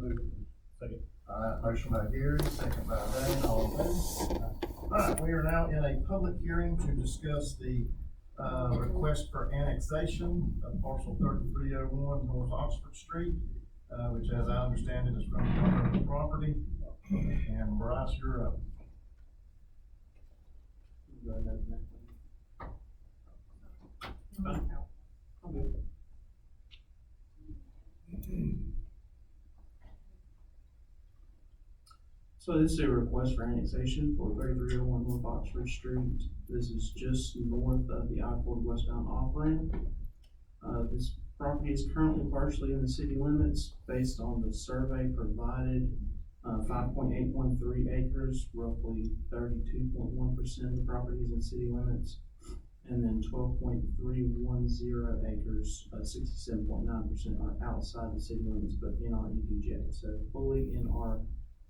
moved. Second. All right, motion by Gary, second by Dane, all in favor? All right, we are now in a public hearing to discuss the, request for annexation of parcel 3301 North Oxford Street, which, as I understand it, is from the owner of the property. And Bryce, you're up. So this is a request for annexation for 3301 North Oxford Street. This is just north of the I-40 westbound off-ramp. This property is currently partially in the city limits based on the survey provided. 5.813 acres, roughly 32.1% of the property is in city limits. And then 12.310 acres, 67.9% are outside the city limits, but in our EDJ. So fully in our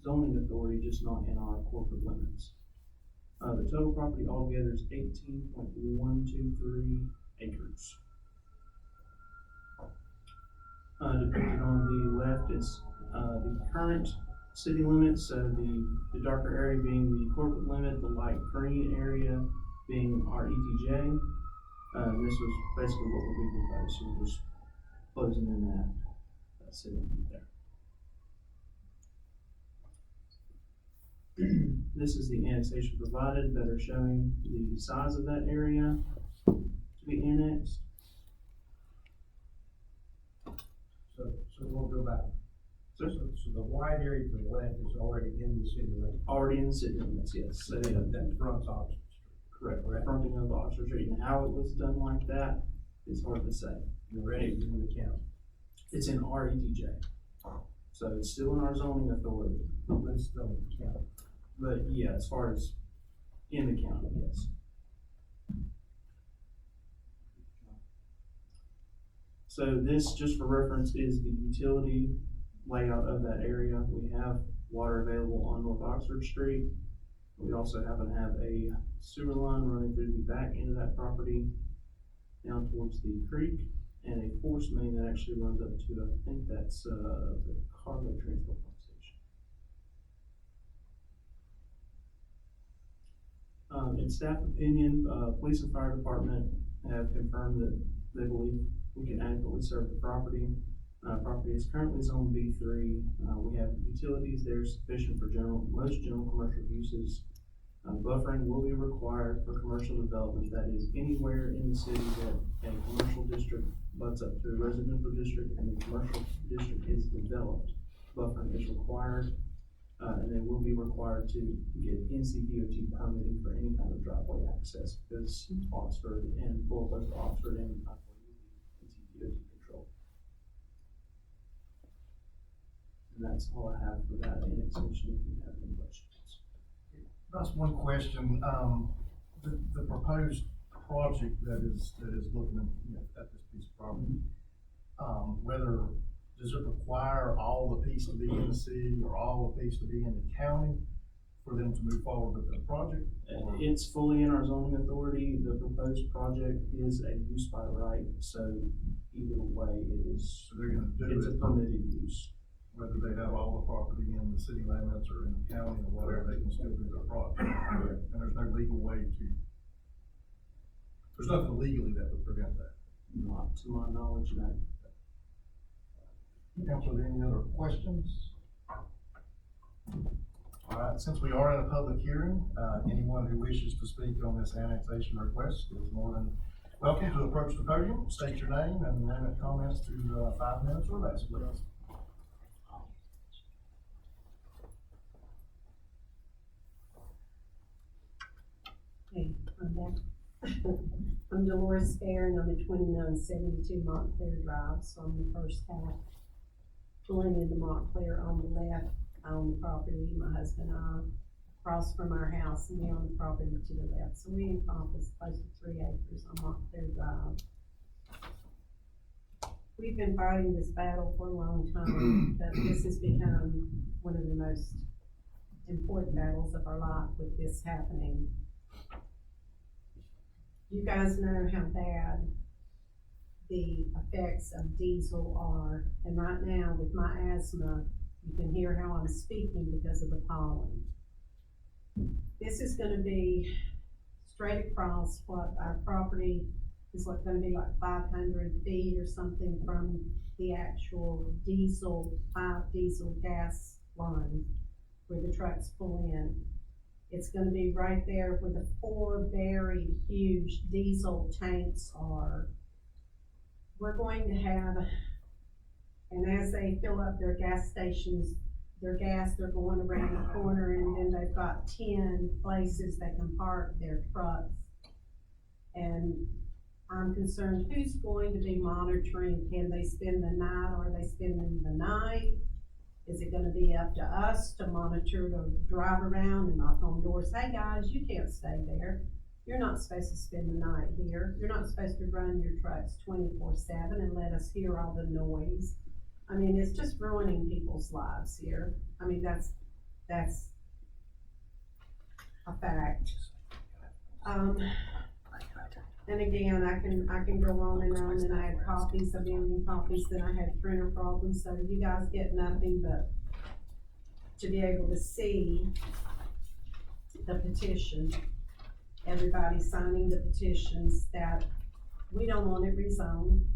zoning authority, just not in our corporate limits. The total property altogether is 18.123 acres. Depicted on the left is the current city limits, so the darker area being the corporate limit, the light green area being our ETJ. This was basically what we proposed, so we're just closing in that city limit there. This is the annexation provided that are showing the size of that area to be annexed. So we'll go back. So the wide area to the left is already in the city limits. Already in the city limits, yes. So yeah, That fronts Oxford Street. correct. Fronting of Oxford Street, and how it was done like that is hard to say. You're ready to in the county. It's in our ETJ, so it's still in our zoning authority. But it's still in the county. But yeah, as far as in the county, yes. So this, just for reference, is the utility layout of that area. We have water available on North Oxford Street. We also happen to have a sewer line running through the back end of that property down towards the creek, and a force main that actually runs up to, I think that's the cargo transport pump station. In staff opinion, police and fire department have confirmed that they believe we can adequately serve the property. Property is currently zone B3. We have utilities there sufficient for most general commercial uses. Buffering will be required for commercial development that is anywhere in the city that a commercial district butts up to a residential district and the commercial district is developed. Buffering is required, and they will be required to get NCDOT permitting for any kind of driveway access, because Oxford and both Oxford and NCDOT control. And that's all I have for that annexation, if you have any questions. That's one question. The proposed project that is looking at this piece of property, whether, does it require all the piece to be in the city or all the piece to be in the county for them to move forward with the project? It's fully in our zoning authority. The proposed project is a use by right, so either way it is, So they're gonna do it's a it, permitted use. whether they have all the property in the city limits or in the county or whatever, they can still do their project. And there's no legal way to, there's nothing legally that would prevent that. Not to my knowledge, no. Council, are there any other questions? All right, since we are in a public hearing, anyone who wishes to speak on this annexation request is more than welcome to approach the podium, state your name and limit comments to 5 minutes or less, please. Hey, I'm back. I'm Dolores Fair, and I'm at 2972 Montclair Drive, so I'm the first half pulling into Montclair on the left. I own the property, my husband and I, across from our house, and we own the property to the left. So we encompass close to 3 acres on Montclair Drive. We've been fighting this battle for a long time, but this has become one of the most important battles of our life with this happening. You guys know how bad the effects of diesel are, and right now with my asthma, You can hear how I'm speaking because of the pollen. This is gonna be straight across what our property is, what, gonna be like 500 feet or something from the actual diesel gas line where the trucks pull in. It's gonna be right there where the 4 very huge diesel tanks are. We're going to have, and as they fill up their gas stations, their gas, they're going around the corner, and then they've got 10 places they can park their trucks. And I'm concerned, who's going to be monitoring? Can they spend the night, or are they spending the night? Is it gonna be up to us to monitor, to drive around and knock on doors? Hey guys, you can't stay there. You're not supposed to spend the night here. You're not supposed to run your trucks 24/7 and let us hear all the noise. I mean, it's just ruining people's lives here. I mean, that's a fact. And again, I can go on, and I had copies, a million copies, then I had printer problems, so you guys get nothing but to be able to see the petition. Everybody signing the petitions that we don't want it rezoned.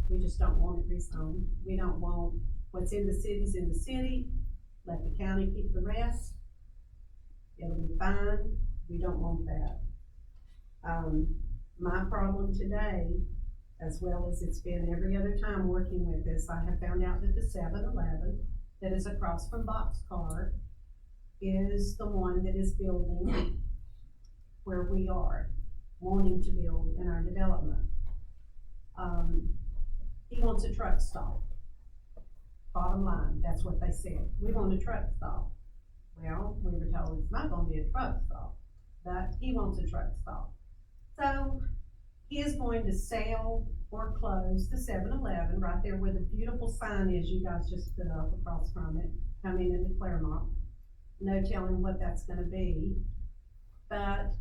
We just don't want it rezoned. We don't want what's in the cities in the city. Let the county keep the rest. It'll be fine. We don't want that. My problem today, as well as it's been every other time working with this, I have found out that the 7-Eleven that is across from Boxcar is the one that is building where we are wanting to build in our development. He wants a truck stop. Bottom line, that's what they said. We want a truck stop. Well, we were told it's not gonna be a truck stop, but he wants a truck stop. So he is going to sell or close the 7-Eleven right there where the beautiful sign is you guys just put up across from it, coming into Claremont. No telling what that's gonna be. But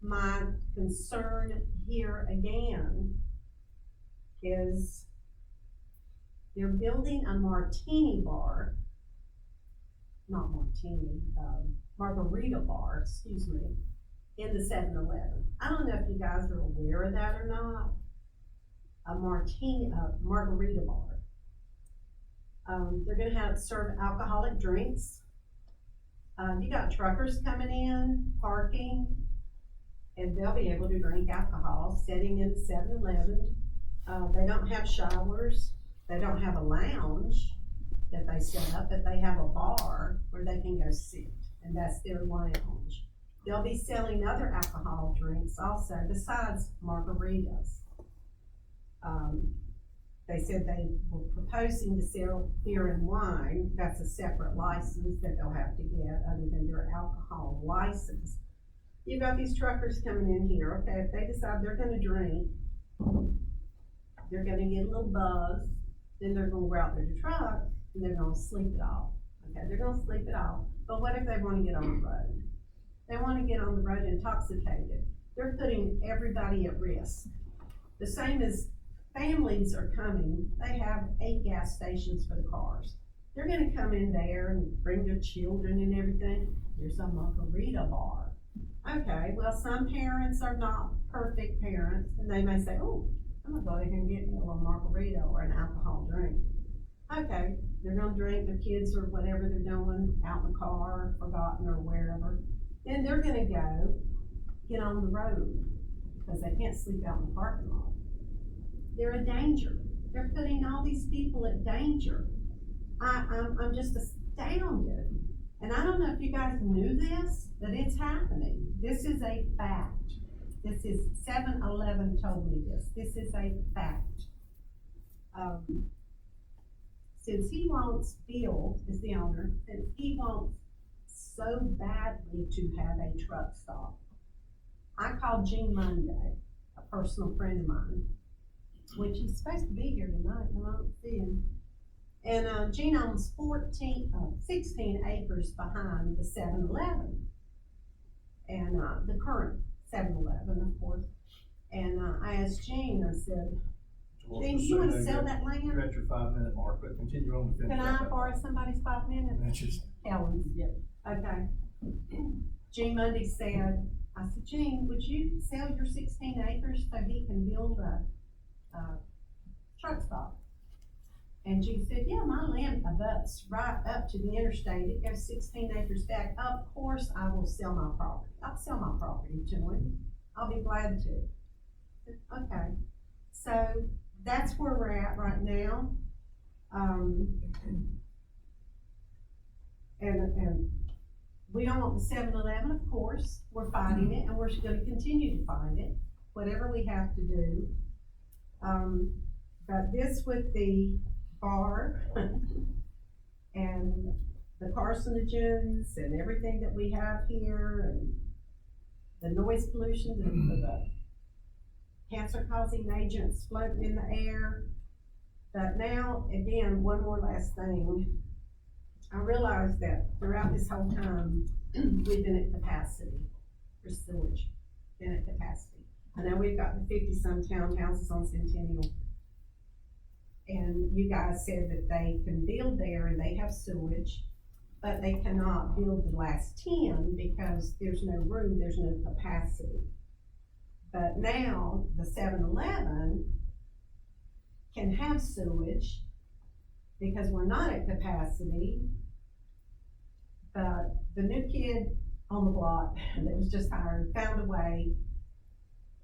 my concern here again is they're building a martini bar, not martini, margarita bar, excuse me, in the 7-Eleven. I don't know if you guys are aware of that or not. A margarita bar. They're gonna serve alcoholic drinks. You got truckers coming in, parking, and they'll be able to drink alcohol sitting in the 7-Eleven. They don't have showers. They don't have a lounge that they set up, but they have a bar where they can go sit, and that's their lounge. They'll be selling other alcohol drinks also, besides margaritas. They said they were proposing to sell beer and wine. That's a separate license that they'll have to get other than their alcohol license. You've got these truckers coming in here, okay, if they decide they're gonna drink, they're gonna get a little buzz, then they're gonna go out their truck, and they're gonna sleep it off. Okay, they're gonna sleep it off, but what if they wanna get on the road? They wanna get on the road intoxicated. They're putting everybody at risk. The same as families are coming, they have 8 gas stations for the cars. They're gonna come in there and bring their children and everything. There's a margarita bar. Okay, well, some parents are not perfect parents, and they may say, oh, I'm gonna go ahead and get me a little margarita or an alcohol drink. Okay, they're gonna drink, their kids or whatever they're doing out in the car, forgotten or wherever. Then they're gonna go get on the road because they can't sleep out in the parking lot. They're a danger. They're putting all these people at danger. I'm just astounded. And I don't know if you guys knew this, but it's happening. This is a fact. This is 7-Eleven told me this. This is a fact. Since he wants, Bill is the owner, since he wants so badly to have a truck stop, I called Gene Monday, a personal friend of mine, which he's supposed to be here tonight, and I don't see him. And Gene owns 16 acres behind the 7-Eleven, and the current 7-Eleven, of course. And I asked Gene, I said, we'll Gene, just you say wanna that sell you're- that You're land? at your 5 minute mark, but continue on to finish. Can up I that. borrow somebody's 5 minutes? That's just, Helen's, yep. Okay. Gene Mundy said, I said, Gene, would you sell your 16 acres so he can build a truck stop? And Gene said, yeah, my land abuts right up to the interstate. It goes 16 acres back. Of course, I will sell my property. I'll sell my property to him. I'll be glad to. Okay, so that's where we're at right now. And we don't want the 7-Eleven, of course. We're fighting it, and we're gonna continue to fight it, whatever we have to do. But this with the bar and the carcinogens and everything that we have here and the noise pollution, the cancer-causing agents floating in the air. But now, again, one more last thing. I realized that throughout this whole time, we've been at capacity for sewage, been at capacity. I know we've got the 50-some townhouses on Centennial. And you guys said that they can build there and they have sewage, but they cannot build the last 10 because there's no room, there's no capacity. But now, the 7-Eleven can have sewage because we're not at capacity. But the new kid on the block that was just hired found a way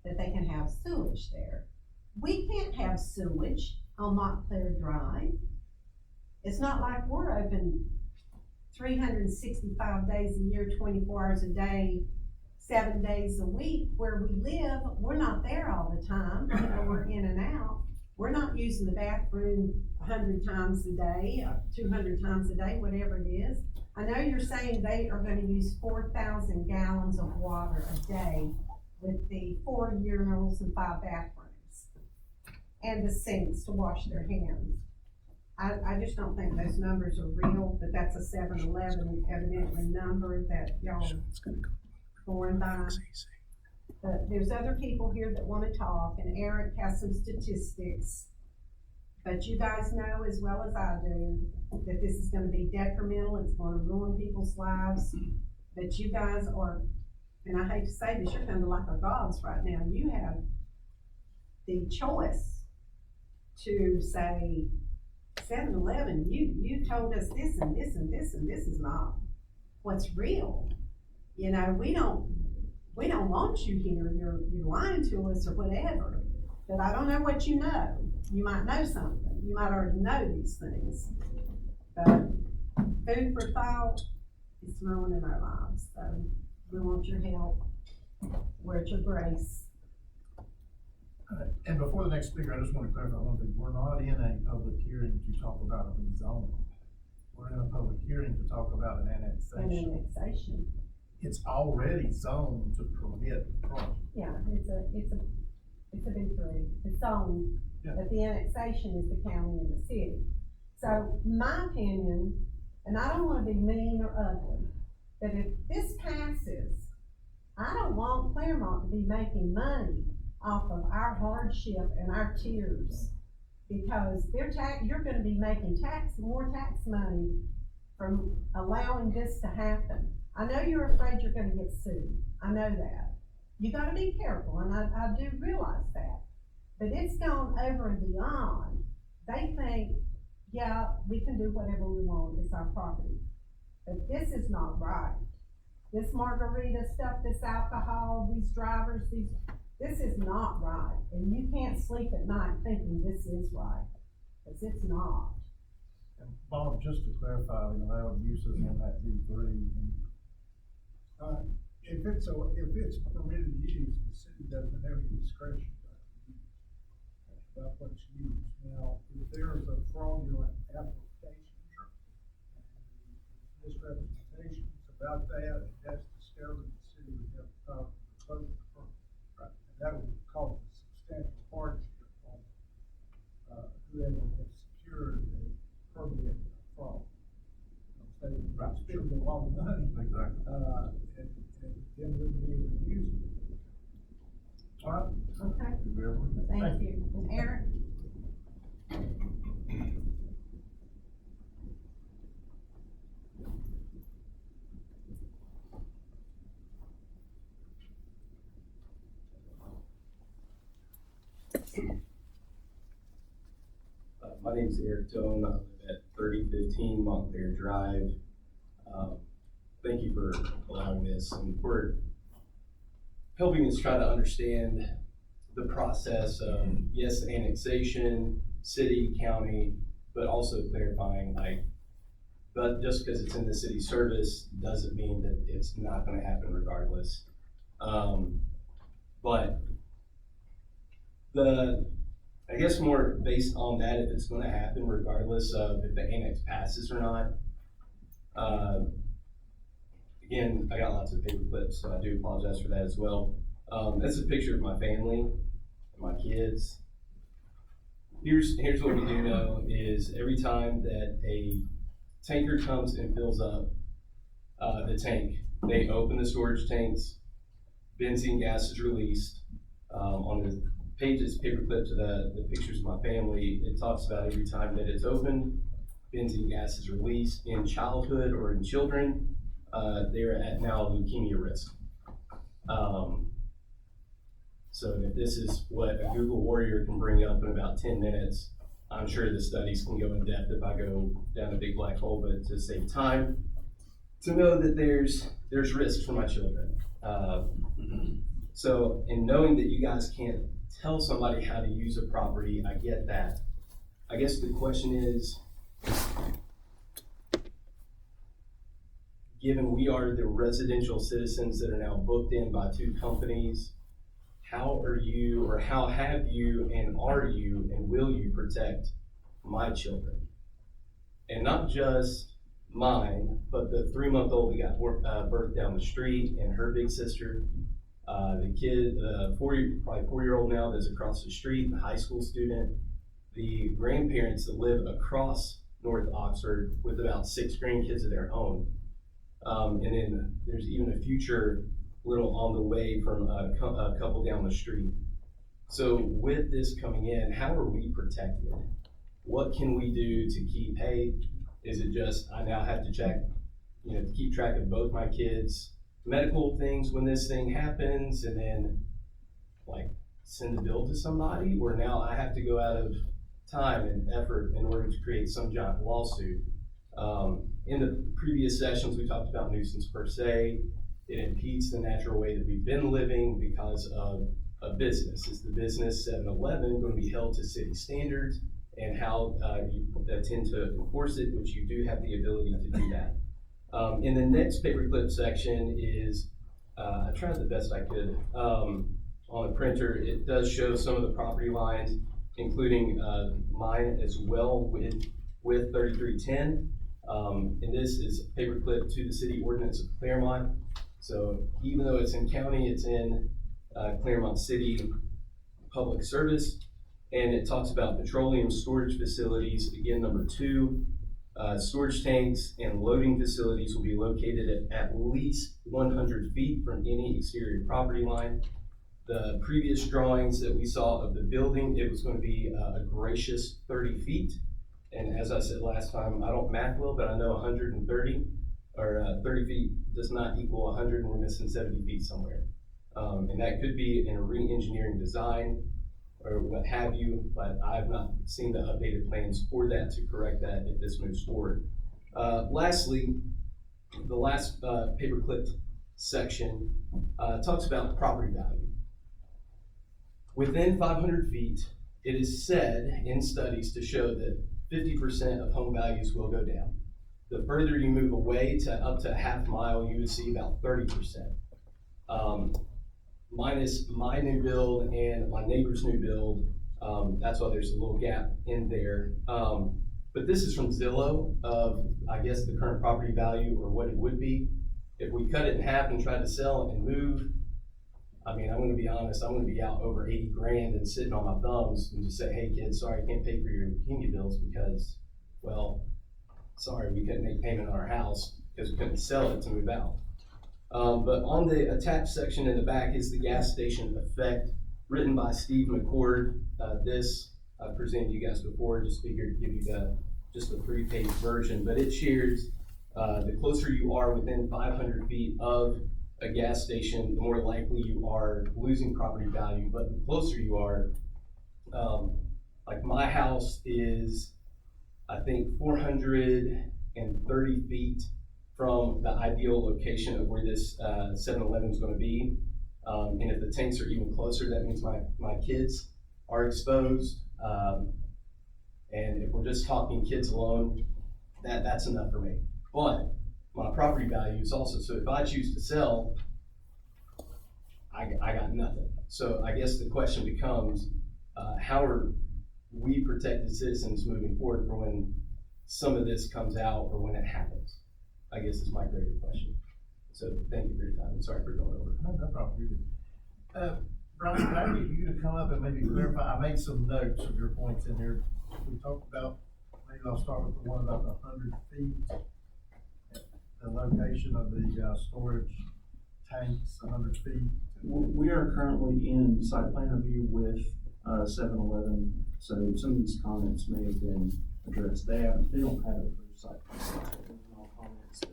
that they can have sewage there. We can't have sewage on Montclair Drive. It's not like we're open 365 days a year, 24 hours a day, 7 days a week. Where we live, we're not there all the time. You know, we're in and out. We're not using the bathroom 100 times a day, 200 times a day, whatever it is. I know you're saying they are gonna use 4,000 gallons of water a day with the 4 urinals and 5 bathrooms and the sinks to wash their hands. I just don't think those numbers are real, but that's a 7-Eleven evidently number that y'all are going by. But there's other people here that wanna talk, and Eric has some statistics. But you guys know as well as I do that this is gonna be detrimental, it's gonna ruin people's lives. But you guys are, and I hate to say this, you're kinda like our gods right now. You have the choice to say, 7-Eleven, you told us this and this and this and this is not what's real. You know, we don't want you here, you're lying to us or whatever. But I don't know what you know. You might know something, you might already know these things. But food for thought is ruining our lives, so we want your help. We're at your grace. And before the next speaker, I just want to clarify one thing. We're not in a public hearing to talk about a rezoning. We're in a public hearing to talk about an And annexation. annexation. It's already zoned to permit the project. Yeah, it's a big three, it's zoned, Yeah. but the annexation is the county and the city. So my opinion, and I don't wanna be mean or ugly, but if this passes, I don't want Claremont to be making money off of our hardship and our tears. Because you're gonna be making more tax money from allowing this to happen. I know you're afraid you're gonna get sued, I know that. You gotta be careful, and I do realize that. But it's gone over and beyond. They think, yeah, we can do whatever we want, it's our property. But this is not right. This margarita stuff, this alcohol, these drivers, this is not right. And you can't sleep at night thinking this is right, because it's not. And Bob, just to clarify, the allowed uses in that D3. If it's permitted use, the city doesn't have any discretion about what's used. Now, if there's a fraudulent application, misrepresentations about that, and that's discovered, the city would have the power to close the firm. Right. And that would cause a substantial hardship on, whoever has secured a permit fraud. They would spend a lot of money. Exactly. And then wouldn't be able to use it. All right. Okay, Thank you. thank you. And Eric? My name is Eric Tone. I live at 3015 Montclair Drive. Thank you for allowing this, and for helping us try to understand the process of, yes, annexation, city, county, but also clarifying, like, but just because it's in the city service doesn't mean that it's not going to happen regardless. But I guess more based on that, if it's going to happen regardless of if the annex passes or not. Again, I got lots of paper clips, so I do apologize for that as well. That's a picture of my family and my kids. Here's what we do know is every time that a tanker comes and fills up the tank, they open the storage tanks, benzene gas is released. On the pages, paper clip to the pictures of my family, it talks about every time that it's opened, benzene gas is released. In childhood or in children, they're at now leukemia risk. So if this is what a Google warrior can bring up in about 10 minutes, I'm sure the studies can go in depth if I go down a big black hole, but to save time, to know that there's risks for my children. So in knowing that you guys can't tell somebody how to use a property, I get that. I guess the question is, given we are the residential citizens that are now booked in by two companies, how are you, or how have you, and are you, and will you protect my children? And not just mine, but the 3-month-old that got birthed down the street, and her big sister, the kid, probably 4-year-old now that's across the street, the high school student, the grandparents that live across North Oxford with about 6 grandkids of their own. And then there's even a future little on the way from a couple down the street. So with this coming in, how are we protected? What can we do to keep, hey, is it just, I now have to check, to keep track of both my kids' medical things when this thing happens, and then like send a bill to somebody, or now I have to go out of time and effort in order to create some giant lawsuit. In the previous sessions, we talked about nuisance per se. It impedes the natural way that we've been living because of a business. Is the business 7-Eleven going to be held to city standards, and how you tend to enforce it, which you do have the ability to do that. In the next paperclip section is, I tried the best I could on a printer. It does show some of the property lines, including mine as well with 3310. And this is a paperclip to the city ordinance of Claremont. So even though it's in county, it's in Claremont City Public Service, and it talks about petroleum storage facilities. Again, number 2, storage tanks and loading facilities will be located at least 100 feet from any exterior property line. The previous drawings that we saw of the building, it was going to be a gracious 30 feet. And as I said last time, I don't math well, but I know 130 or 30 feet does not equal 100, and we're missing 70 feet somewhere. And that could be in a re-engineering design or what have you, but I've not seen the updated plans for that to correct that if this moves forward. Lastly, the last paperclip section talks about property value. Within 500 feet, it is said in studies to show that 50% of home values will go down. The further you move away to up to a half mile, you would see about 30%. Minus my new build and my neighbor's new build, that's why there's a little gap in there. But this is from Zillow of, I guess, the current property value or what it would be. If we cut it in half and try to sell and move, I mean, I'm gonna be honest, I'm gonna be out over 80 grand and sitting on my thumbs and just say, hey kids, sorry, I can't pay for your leukemia bills because, well, sorry, we couldn't make payment on our house because we couldn't sell it to move out. But on the attached section in the back is the gas station effect, written by Steve McCord. This I've presented you guys before, just figured to give you just a 3-page version, but it shares the closer you are within 500 feet of a gas station, the more likely you are losing property value. But the closer you are, like my house is think 430 feet from the ideal location of where this 7-Eleven is gonna be. And if the tanks are even closer, that means my kids are exposed. And if we're just talking kids alone, that's enough for me. But my property value is also, so if I choose to sell, I got nothing. So I guess the question becomes, how are we protected citizens moving forward for when some of this comes out or when it happens? I guess is my greater question. So thank you for your time. I'm sorry for going over. No problem, you're good. Brian, can I get you to come up and maybe clarify? I made some notes of your points in here. We talked about, maybe I'll start with the one about the 100 feet. The location of the storage tanks, 100 feet. We are currently in site plan review with 7-Eleven, so some of these comments may have been addressed. They don't have a approved site plan. All comments that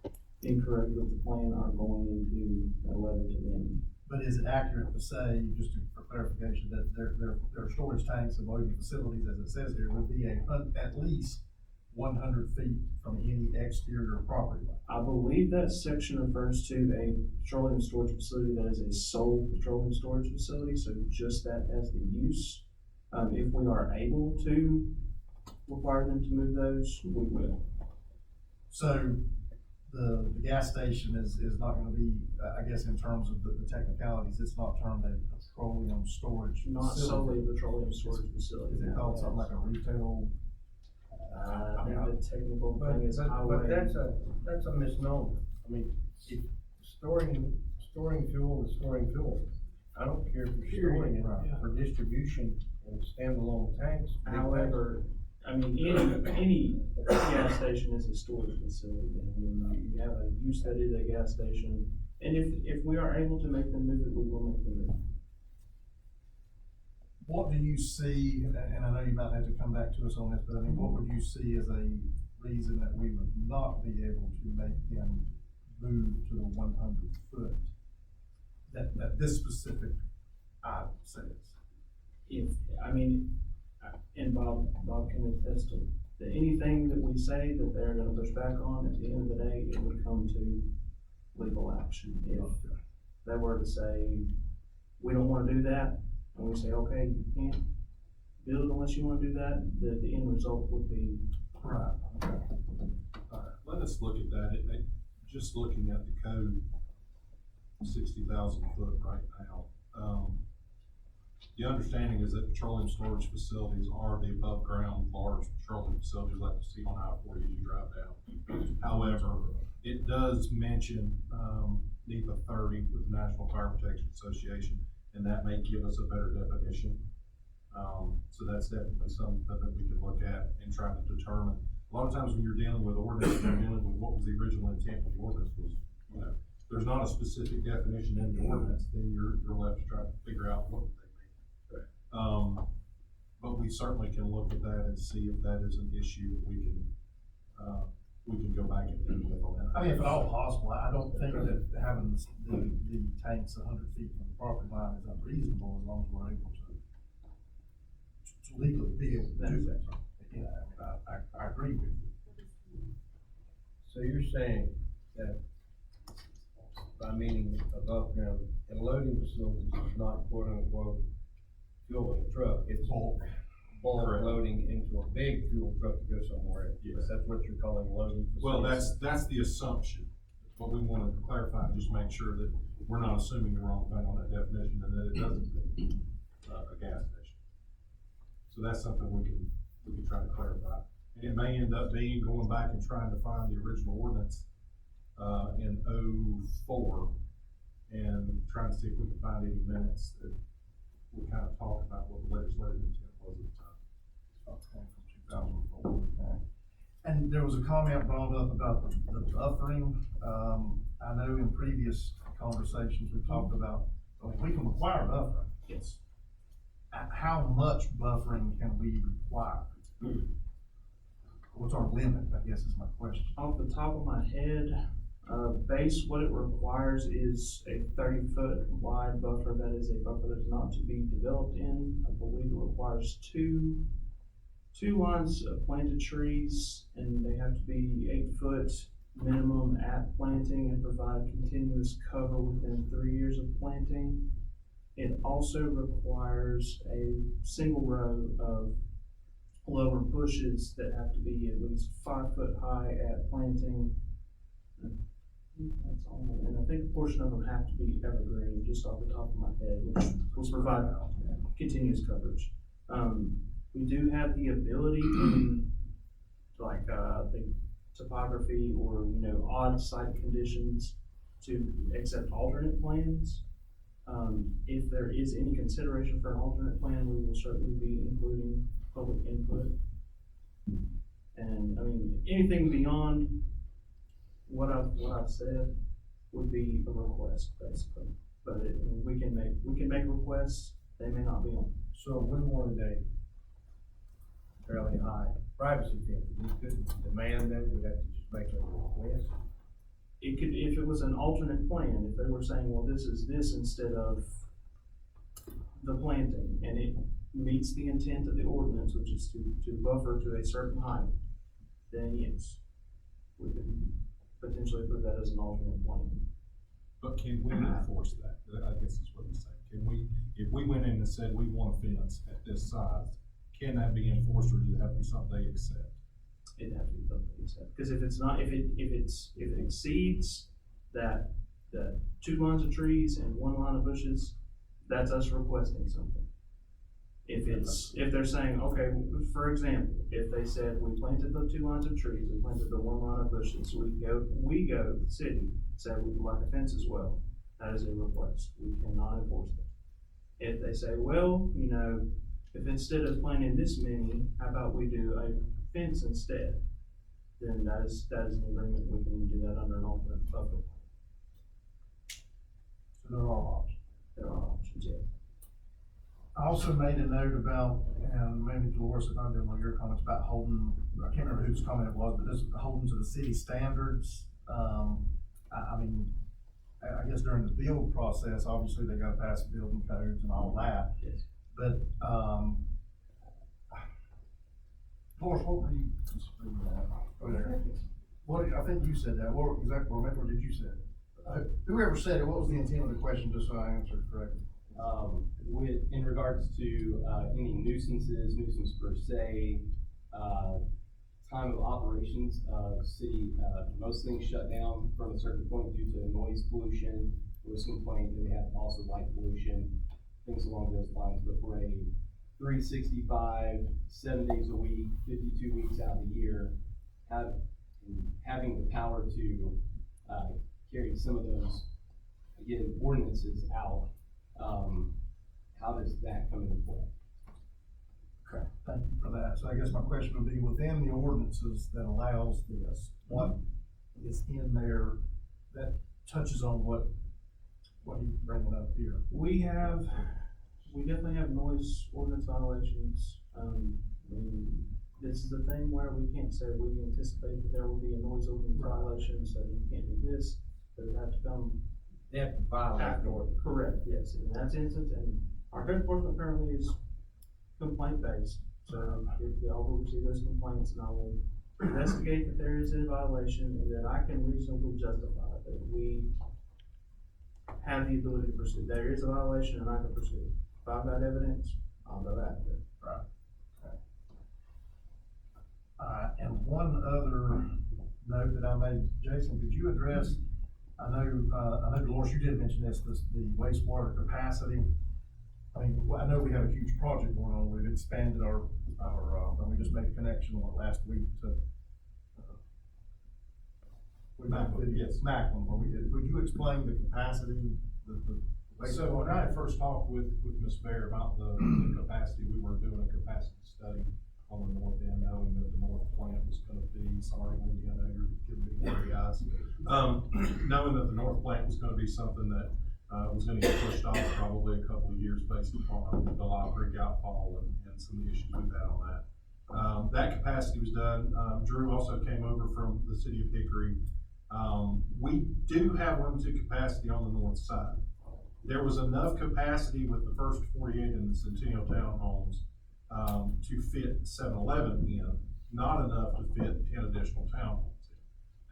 are incorrect with the plan are going into a letter to them. But is it accurate to say, just for clarification, that their storage tanks and loading facilities, as it says here, would be at least 100 feet from any exterior property line? I believe that section refers to a petroleum storage facility that is a sole petroleum storage facility, so just that as the use. If we are able to require them to move those, we will. So the gas station is not gonna be, I guess in terms of the technicalities, it's not termed a petroleum storage facility. Not solely a petroleum storage facility. Is it called something like a retail? I think the technical thing is But highway. that's a misnomer. I mean, if storing fuel is storing fuel. I don't care if you're storing it for distribution and standalone tanks. big tanks. However, I mean, any gas station is a storage facility. I mean, you have a use that is a gas station, and if we are able to make them move it, we will make them move. What do you see, and I know you might have to come back to us on this, but I mean, what would you see as a reason that we would not be able to make them move to the 100 foot that this specific item says? And Bob can attest to that anything that we say that they're gonna push back on, at the end of the day, it would come to legal action. If they were to say, we don't wanna do that, and we say, okay, you can't build unless you wanna do that, the end result would be. Right. Let us look at that. Just looking at the code, 60,000 foot right now. The understanding is that petroleum storage facilities are the above ground large petroleum facilities like you see on I-40 as you drive down. However, it does mention, NEPA 30 with the National Fire Protection Association, and that may give us a better definition. So that's definitely something that we can look at and try to determine. A lot of times when you're dealing with ordinance, you're dealing with what was the original intent of the ordinance was, there's not a specific definition in the ordinance, then you're left to try to figure out what they mean. But we certainly can look at that and see if that is an issue that we can go back and deal with on that. I mean, if at all possible, I don't think that having the tanks 100 feet from the property line is unreasonable, as long as we're able to legally be able to do that. Yeah, I agree with you. So you're saying that by meaning above ground, and loading facilities is not quote unquote fuel in a truck, it's bulk loading into a big fuel truck to go somewhere else. Yes. That's what you're calling loading facilities. Well, that's the assumption. What we want to clarify, just make sure that we're not assuming the wrong thing on that definition and that it doesn't mean a gas station. So that's something we can try to clarify. And it may end up being going back and trying to find the original ordinance in 2004 and trying to see if we can find any minutes that we kind of talk about what the legislative intent was at the time. From 2004. And there was a comment brought up about the buffering. I know in previous conversations, we talked about, we can require buffering. Yes. How much buffering can we require? What's our limit, I guess is my question. Off the top of my head, base, what it requires is a 30-foot wide buffer. That is a buffer that is not to be developed in. I believe it requires two 2 lines of planted trees, and they have to be 8 foot minimum at planting and provide continuous cover within 3 years of planting. It also requires a single row of lower bushes that have to be at least 5 foot high at planting. That's all, and I think a portion of them have to be evergreen, just off the top of my head, which will provide continuous coverage. We do have the ability in, like, the topography or, odd site conditions to accept alternate plans. If there is any consideration for an alternate plan, we will certainly be including public input. And, anything beyond what I've said would be a request, basically. But we can make requests, they may not be on. So we wanted a fairly high privacy fence, we couldn't demand that, we'd have to just make a request. It could, if it was an alternate plan, if they were saying, well, this is this instead of the planting, and it meets the intent of the ordinance, which is to buffer to a certain height, then yes, we can potentially put that as an alternate plan. But can we enforce that? I guess is what he's saying. Can we, if we went in and said we want a fence at this size, can that be enforced, or does it have to be something they accept? It'd have to be something you said, because if it's not, if it exceeds that 2 lines of trees and 1 line of bushes, that's us requesting something. If they're saying, okay, for example, if they said, we planted the 2 lines of trees, we planted the 1 line of bushes, we go to the city, say we would like a fence as well, that is a request, we cannot enforce that. If they say, well, if instead of planting this many, how about we do a fence instead, then that is an agreement, we can do that under an alternate buffer. So there are options. There are options, yeah. I also made a note about, and maybe Dolores, if I did one of your comments about holding, I can't remember whose comment it was, but this holding to the city standards. I guess during the build process, obviously they gotta pass building codes and all that. Yes. But, Dolores, what were you, over there? I think you said that, what exactly, what did you say? Whoever said it, what was the intent of the question, just so I answered correctly? In regards to, any nuisance per se, time of operations, city, most things shut down from a certain point due to noise pollution. There was complaint that we have also light pollution, things along those lines, but for a 365, 7 days a week, 52 weeks out of the year, having the power to, carry some of those, again, ordinances out, how does that come into play? Okay, thank you for that. So I guess my question would be, within the ordinances that allows this, what is in there that touches on what you bringing up here? We definitely have noise ordinance violations. This is the thing where we can't say we anticipate that there will be a noise ordinance violation, so you can't do this, but it has to come. They have to violate the ordinance. Correct, yes, in that instance, and our code enforcement currently is complaint based. So if y'all will receive those complaints, and I will investigate that there is a violation and that I can reasonably justify that we have the ability to pursue. There is a violation and I can pursue. If I've got evidence, I'll go after it. Right. Okay. And one other note that I made, Jason, could you address, I know Dolores, you did mention this, the wastewater capacity. I mean, I know we have a huge project going on. We've expanded our, and we just made a connection last week to, Macklin, would you explain the capacity, the So when I first talked with Ms. Bear about the capacity, we were doing a capacity study on the north end, knowing that the north plant was gonna be, sorry, Wendy, I know you're giving me blurry eyes. Knowing that the north plant was gonna be something that, was gonna get pushed off probably a couple of years based upon the Lyle Creek outfall and some of the issues we've had on that. That capacity was done. Drew also came over from the city of Hickory. We do have limited capacity on the north side. There was enough capacity with the first 48 in the Centennial Townhomes to fit 7-Eleven in, not enough to fit 10 additional townhomes in.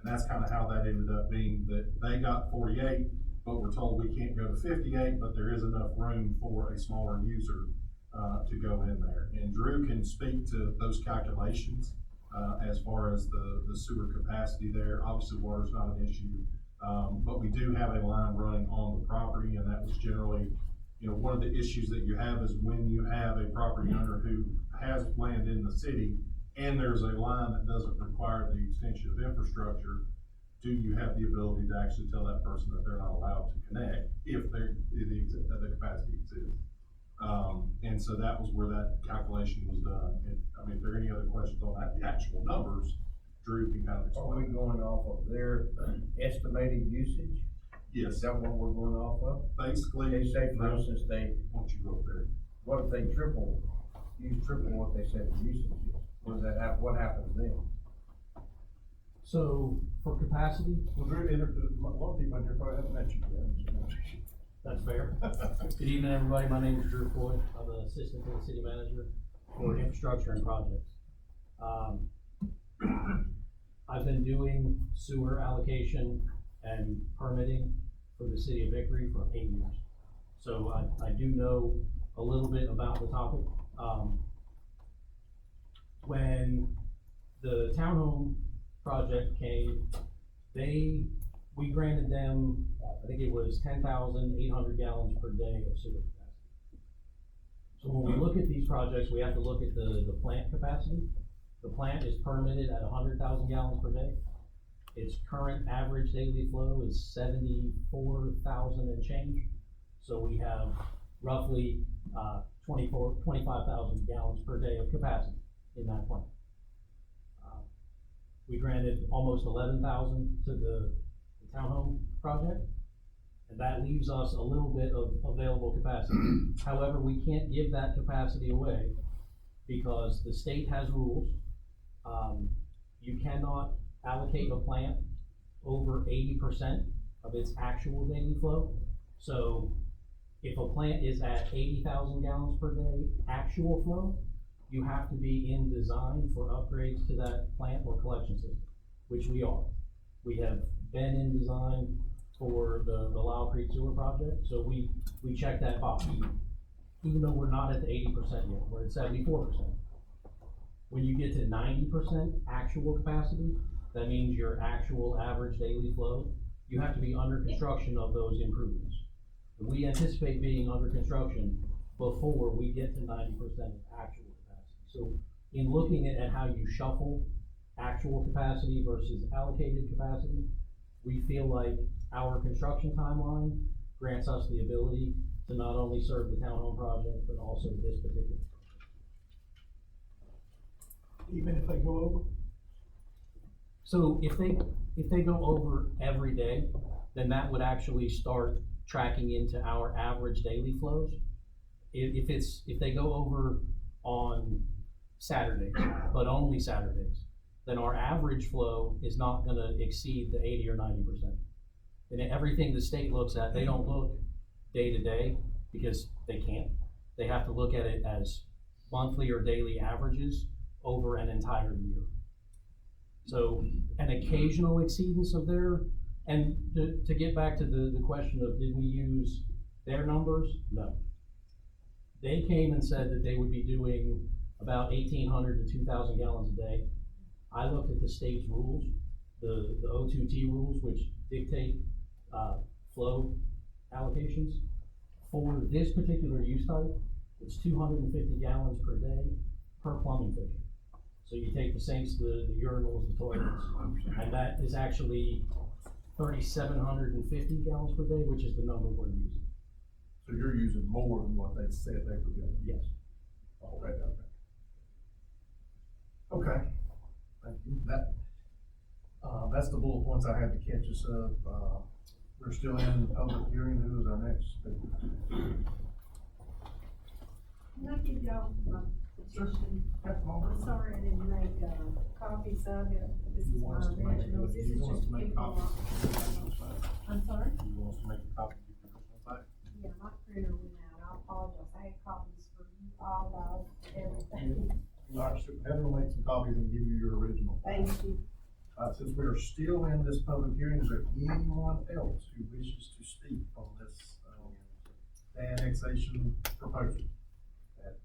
And that's kind of how that ended up being, that they got 48, but we're told we can't go to 58, but there is enough room for a smaller user to go in there. And Drew can speak to those calculations as far as the sewer capacity there. Obviously, water's not an issue, but we do have a line running on the property, and that was generally, you know, one of the issues that you have is when you have a property owner who has land in the city and there's a line that doesn't require the extension of infrastructure, do you have the ability to actually tell that person that they're not allowed to connect if the capacity exists? And so that was where that calculation was done. And, I mean, if there are any other questions on that, the actual numbers, Drew can kind of Are we explain. going off of their estimated usage? Yes, Is that what we're going off of? basically. They say, for instance, Why don't you go up there? what if they use triple what they said the usage is? What happens then? So for capacity, Well, Drew, a lot of people in here probably haven't met you yet. that's fair. Good evening, everybody. My name is Drew Floyd. I'm the assistant to the city manager for infrastructure and projects. I've been doing sewer allocation and permitting for the city of Vickery for 8 years. So I do know a little bit about the topic. When the townhome project came, we granted them, I think it was 10,800 gallons per day of sewer capacity. So when we look at these projects, we have to look at the plant capacity. The plant is permitted at 100,000 gallons per day. Its current average daily flow is 74,000 and change. So we have roughly 25,000 gallons per day of capacity in that plant. We granted almost 11,000 to the townhome project, and that leaves us a little bit of available capacity. However, we can't give that capacity away because the state has rules. You cannot allocate a plant over 80% of its actual daily flow. So if a plant is at 80,000 gallons per day actual flow, you have to be in design for upgrades to that plant or collection system, which we are. We have been in design for the Lau Creek Sewer project, so we check that box. Even though we're not at the 80% yet, we're at 74%. When you get to 90% actual capacity, that means your actual average daily flow, you have to be under construction of those improvements. We anticipate being under construction before we get to 90% of actual capacity. So in looking at how you shuffle actual capacity versus allocated capacity, we feel like our construction timeline grants us the ability to not only serve the townhome project, but also this particular project. Even if they go over? So if they go over every day, then that would actually start tracking into our average daily flows. If they go over on Saturdays, but only Saturdays, then our average flow is not gonna exceed the 80 or 90%. And everything the state looks at, they don't look day to day because they can't. They have to look at it as monthly or daily averages over an entire year. So an occasional exceedance of their, and to get back to the question of did we use their numbers? No. They came and said that they would be doing about 1,800 to 2,000 gallons a day. I looked at the state's rules, the O2T rules, which dictate flow allocations. For this particular use type, it's 250 gallons per day per plumbing fixture. So you take the sinks, the urinals, the toilets, and that is actually 3,750 gallons per day, which is the number we're using. So you're using more than what they said they were gonna use? Yes. Already, okay. Thank you. That's the bullet points I had to catch us up. We're still in public hearing. Who is our next speaker? Can I give y'all my petition? I'm sorry I didn't make, copies of it. This is my original. This is just people. I'm sorry? You want us to make a copy of your personal site? Yeah, my printer went out. I apologize. I had copies for you all those, everything. All right, Heather will make some copies and give you your original. Thank you. Since we are still in this public hearing, is there anyone else who wishes to speak on this, annexation proposal? At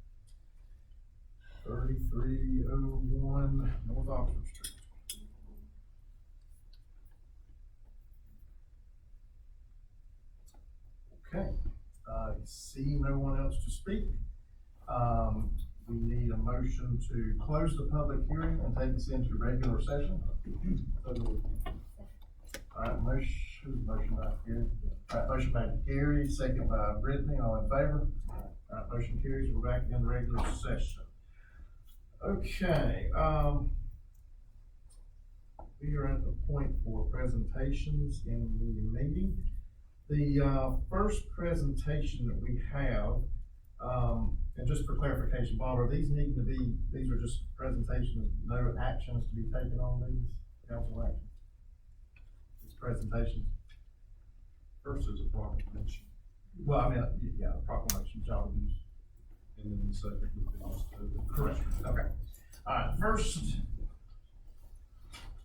3301 North Oxford Street. Okay, seeing no one else to speak, we need a motion to close the public hearing and take us into regular session. All right, motion by Gary. All right, motion by Gary, second by Brittany, all in favor? All right, motion carries, we're back in regular session. Okay, we are at the point for presentations in the meeting. The first presentation that we have, and just for clarification, Bob, are these needing to be, these are just presentations, no actions to be taken on these, council actions? These presentations? First is a proclamation, Well, I mean, yeah, proclamation, child abuse. and then the second would be just a. Correct, okay. All right, first,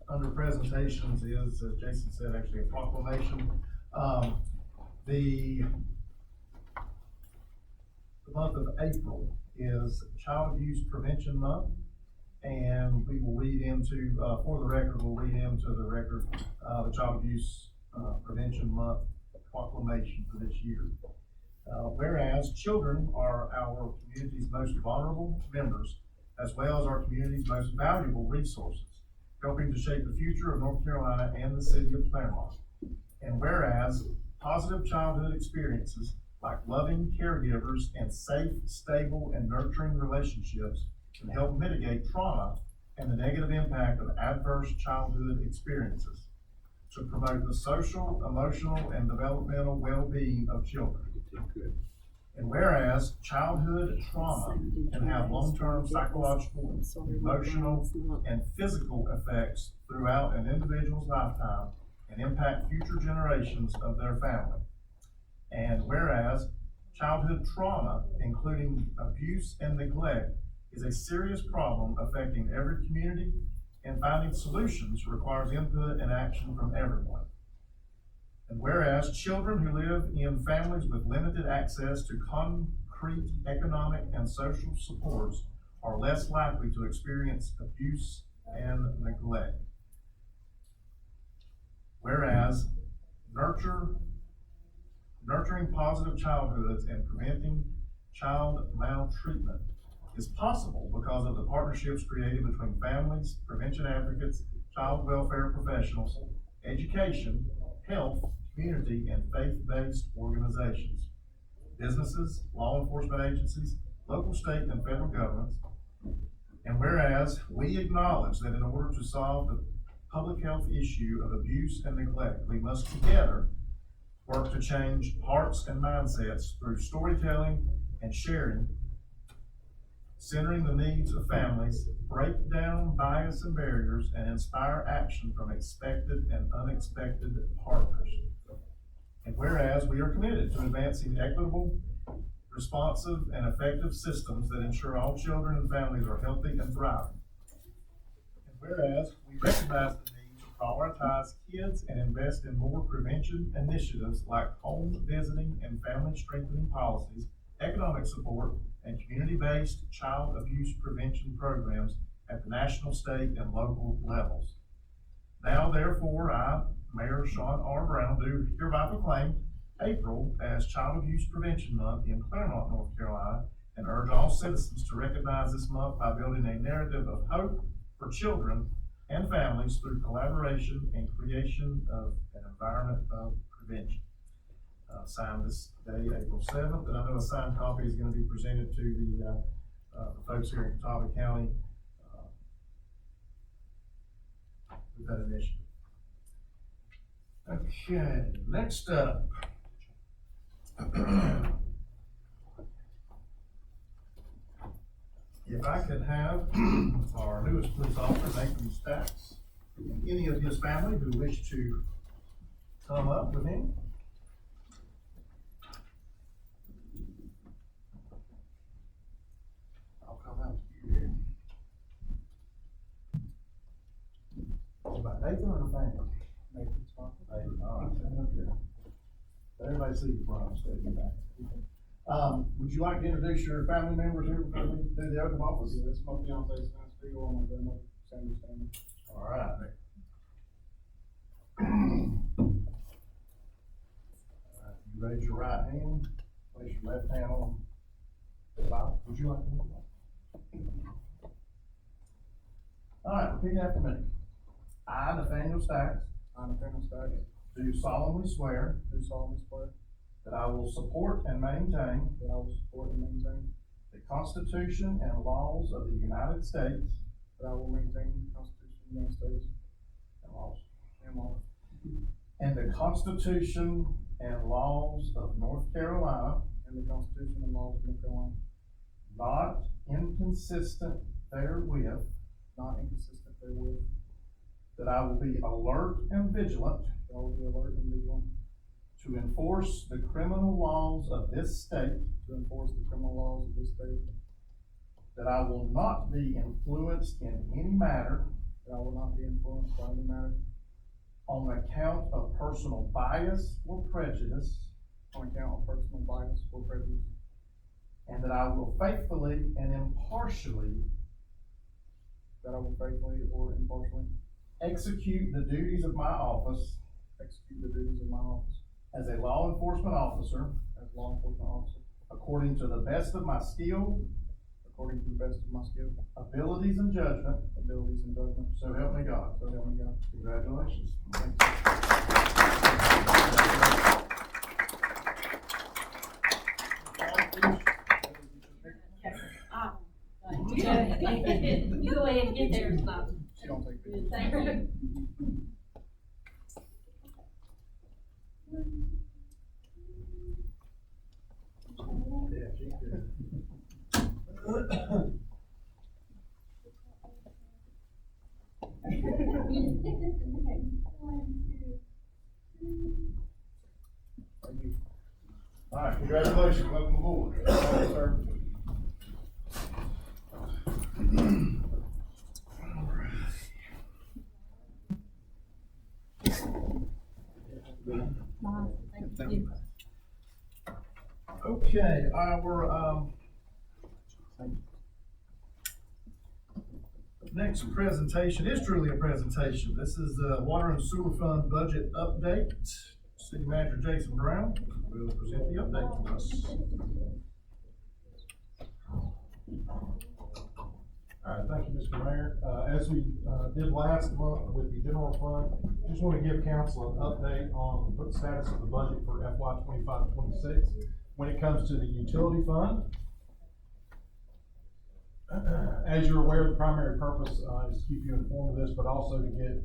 under presentations is, as Jason said, actually a proclamation. The month of April is Child Abuse Prevention Month, and we will read into, for the record, the Child Abuse Prevention Month proclamation for this year. Whereas children are our community's most vulnerable members, as well as our community's most valuable resources, helping to shape the future of North Carolina and the city of Claremont. And whereas positive childhood experiences like loving caregivers and safe, stable, and nurturing relationships can help mitigate trauma and the negative impact of adverse childhood experiences to promote the social, emotional, and developmental well-being of children. And whereas childhood trauma can have long-term psychological, emotional, and physical effects throughout an individual's lifetime and impact future generations of their family. And whereas childhood trauma, including abuse and neglect, is a serious problem affecting every community, and finding solutions requires input and action from everyone. And whereas children who live in families with limited access to concrete economic and social supports are less likely to experience abuse and neglect. Whereas nurturing positive childhoods and preventing child maltreatment is possible because of the partnerships created between families, prevention advocates, child welfare professionals, education, health, community, and faith-based organizations, businesses, law enforcement agencies, local, state, and federal governments. And whereas we acknowledge that in order to solve the public health issue of abuse and neglect, we must together work to change hearts and mindsets through storytelling and sharing, centering the needs of families, break down bias and barriers, and inspire action from expected and unexpected partners. And whereas we are committed to advancing equitable, responsive, and effective systems that ensure all children and families are healthy and thriving. And whereas we recognize the need to prioritize kids and invest in more prevention initiatives like home visiting and family strengthening policies, economic support, and community-based child abuse prevention programs at the national, state, and local levels. Now, therefore, I, Mayor Sean R. Brown, do hereby proclaim April as Child Abuse Prevention Month in Claremont, North Carolina, and urge all citizens to recognize this month by building a narrative of hope for children and families through collaboration and creation of an environment of prevention. Signed this day, April 7th, and I know a signed copy is going to be presented to the folks here in Catawba County with that initiative. Okay, next up. If I could have our newest police officer, Nathan Stacks, and any of his family who wish to come up with him. Nathan or Nathaniel? Nathan's fine. Nathan, all right, stand up here. Let everybody see you, Brian, stay back. Would you like to introduce your family members here before we do the oath of office? Yeah, this is my fiance's son, Steve, and my grandmother, Sandy Stanley. All right. You raise your right hand, place your left hand on the Bible. Would you like to? All right, repeat after me. I, Nathaniel Stacks, I, Nathaniel Staggs, do solemnly swear do solemnly swear that I will support and maintain that I will support and maintain, the Constitution and laws of the United States that I will maintain the Constitution of the United States and laws, and laws, and the Constitution and laws of North Carolina, and the Constitution and laws of North Carolina, not inconsistent therewith, not inconsistent therewith, that I will be alert and vigilant that I will be alert and vigilant to enforce the criminal laws of this state, to enforce the criminal laws of this state, that I will not be influenced in any matter that I will not be influenced by any matter on account of personal bias or prejudice, on account of personal bias or prejudice, and that I will faithfully and impartially that I will faithfully or impartially execute the duties of my office execute the duties of my office as a law enforcement officer as law enforcement officer according to the best of my skill, according to the best of my skill, abilities, and judgment. abilities, and judgment. So help me God. So help me God. Congratulations. You go ahead and get there and stop. She don't take pictures. Thank you. Yeah, she's good. Thank you. All right, congratulations, welcome aboard. Thank you, sir. Thank you. Okay, our, next presentation is truly a presentation. This is the Water and Sewer Fund Budget Update. City Manager Jason Brown will present the update to us. All right, thank you, Mr. Mayor. As we did last month with the general fund, just want to give council an update on the status of the budget for FY 25-26. When it comes to the utility fund, as you're aware, the primary purpose is to keep you informed of this, but also to get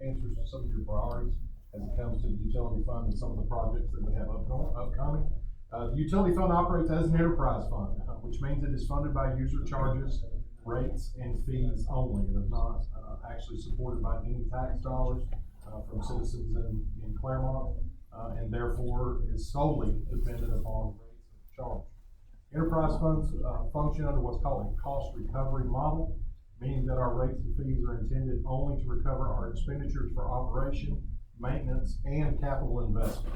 answers to some of your priorities as it comes to the utility fund and some of the projects that we have upcoming. The utility fund operates as an enterprise fund, which means it is funded by user charges, rates, and fees only. It is not actually supported by any tax dollars from citizens in Claremont, and therefore is solely dependent upon rates of charge. Enterprise funds function under what's called a cost recovery model, meaning that our rates and fees are intended only to recover our expenditures for operation, maintenance, and capital investment.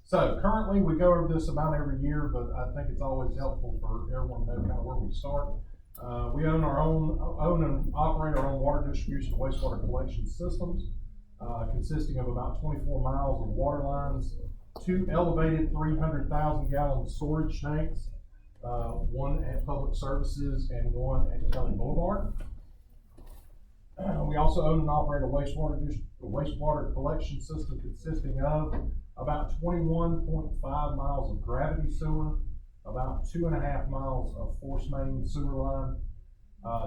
So currently, we go over this about every year, but I think it's always helpful for everyone to know kind of where we start. We own and operate our own water distribution and wastewater collection systems, consisting of about 24 miles of water lines, 2 elevated 300,000 gallon storage tanks, one at Public Services and one at Kelly Boulevard. We also own and operate a wastewater collection system consisting of about 21.5 miles of gravity sewer, about 2.5 miles of force main sewer line,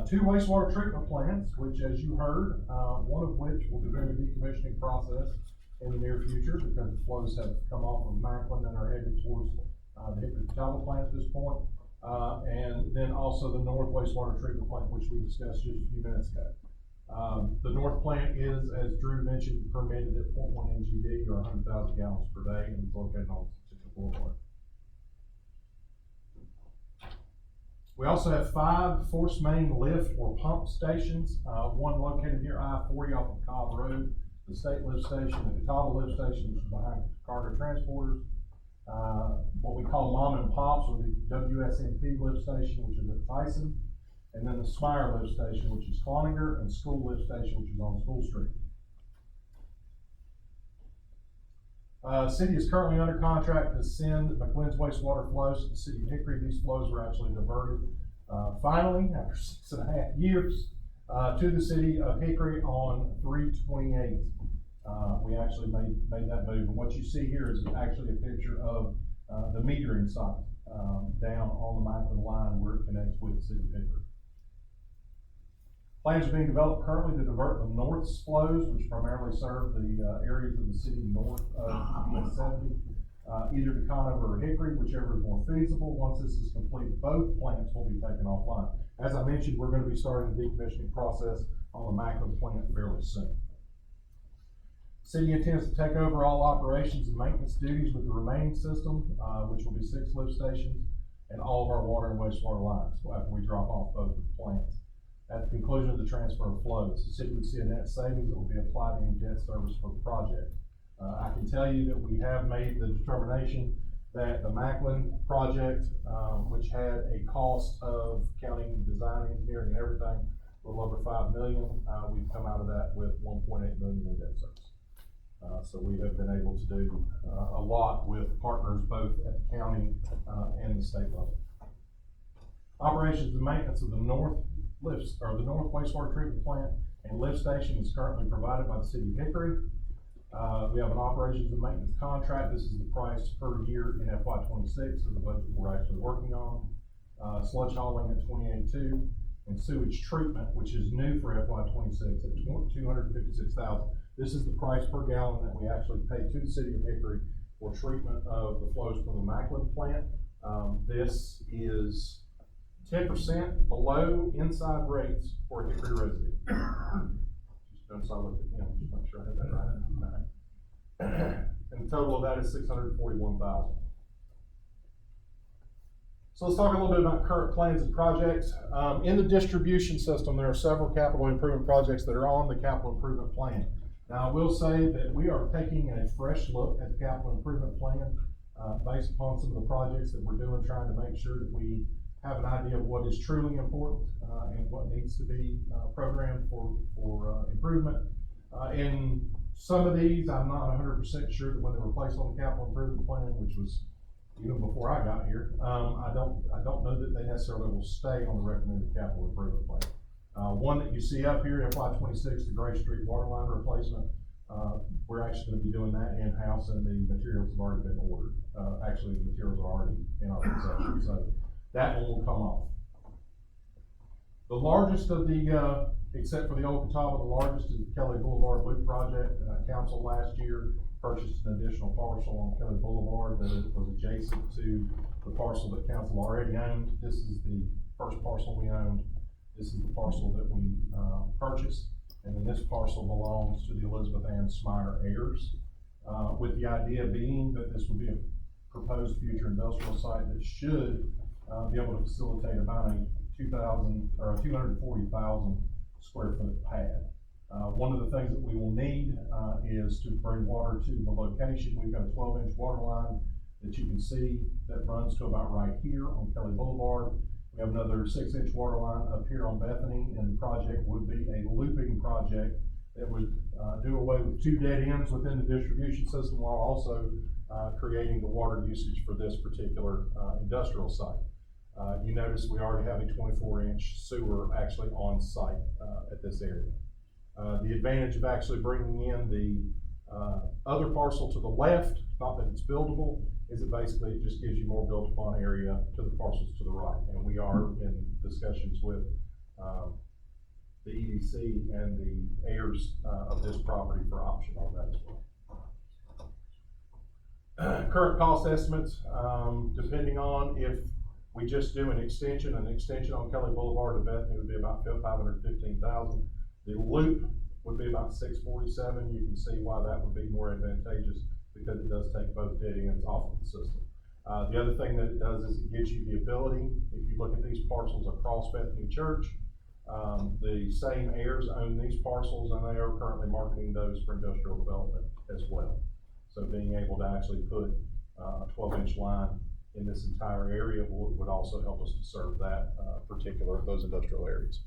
2 wastewater treatment plants, which, as you heard, one of which will begin the decommissioning process in the near future because the flows have come off of Macklin and are headed towards the Hickory Catawba plant at this point. And then also the North wastewater treatment plant, which we discussed just a few minutes ago. The North plant is, as Drew mentioned, permitted at 0.1 NGD or 100,000 gallons per day, and is located on 6 Boulevard. We also have 5 force main lift or pump stations, one located near I-40 off of Cobb Road, the state lift station, the Catawba lift station, which is behind cargo transporters, what we call mom and pops, or the WSMP lift station, which is at Tyson, and then the Smire lift station, which is Cloninger, and school lift station, which is on School Street. City is currently under contract to send McLenn's wastewater flows to the city of Hickory. These flows were actually diverted, finally, after 6.5 years, to the city of Hickory on 3/28. We actually made that move. And what you see here is actually a picture of the metering site down on the Macklin line where it connects with the city of Hickory. Plans are being developed currently to divert the north flows, which primarily serve the areas of the city north of US 70, either to Conover or Hickory, whichever is more feasible. Once this is complete, both plants will be taken offline. As I mentioned, we're going to be starting the decommissioning process on the Macklin plant fairly soon. City intends to take over all operations and maintenance duties with the remaining system, which will be 6 lift stations and all of our water and wastewater lines after we drop off both of the plants. At the conclusion of the transfer of flows, the city would see a net savings that will be applied in debt service for the project. I can tell you that we have made the determination that the Macklin project, which had a cost of counting design, engineering, and everything, a little over $5 million, we've come out of that with $1.8 million in debt service. So we have been able to do a lot with partners both at the county and the state level. Operations and maintenance of the north lifts, or the north wastewater treatment plant and lift station is currently provided by the city of Hickory. We have an operations and maintenance contract. This is the price per year in FY26 of the budget we're actually working on. Sludge hauling at $28,200 and sewage treatment, which is new for FY26 at $256,000. This is the price per gallon that we actually pay to the city of Hickory for treatment of the flows from the Macklin plant. This is 10% below inside rates for a Hickory resident. Just notice I looked at him, just make sure I had that right. And the total of that is $641,000. So let's talk a little bit about current plans and projects. In the distribution system, there are several capital improvement projects that are on the capital improvement plan. Now, I will say that we are taking a fresh look at the capital improvement plan based upon some of the projects that we're doing, trying to make sure that we have an idea of what is truly important and what needs to be programmed for improvement. In some of these, I'm not 100% sure that when they were placed on the capital improvement plan, which was even before I got here, I don't know that they necessarily will stay on the recommended capital improvement plan. One that you see up here, FY26, the Gray Street water line replacement, we're actually going to be doing that in-house, and the materials have already been ordered. Actually, the materials are already in our possession, so that one will come off. The largest of the, except for the old Catawba, the largest is the Kelly Boulevard Loop project. Council last year purchased an additional parcel on Kelly Boulevard that was adjacent to the parcel that council already owned. This is the first parcel we owned. This is the parcel that we purchased, and then this parcel belongs to the Elizabeth Ann Smire heirs, with the idea being that this would be a proposed future industrial site that should be able to facilitate about a 240,000 square foot pad. One of the things that we will need is to bring water to the location. We've got a 12-inch water line that you can see that runs to about right here on Kelly Boulevard. We have another 6-inch water line up here on Bethany, and the project would be a looping project that would do away with 2 dead ends within the distribution system while also creating the water usage for this particular industrial site. You notice we already have a 24-inch sewer actually on site at this area. The advantage of actually bringing in the other parcel to the left, not that it's buildable, is it basically it just gives you more built upon area to the parcels to the right. And we are in discussions with the EDC and the heirs of this property for option on that as well. Current cost estimates, depending on if we just do an extension on Kelly Boulevard to Bethany would be about $515,000. The loop would be about $647,000. You can see why that would be more advantageous because it does take both dead ends off of the system. The other thing that it does is it gives you the ability, if you look at these parcels across Bethany Church, the same heirs own these parcels, and they are currently marketing those for industrial development as well. So being able to actually put a 12-inch line in this entire area would also help us to serve that those industrial areas.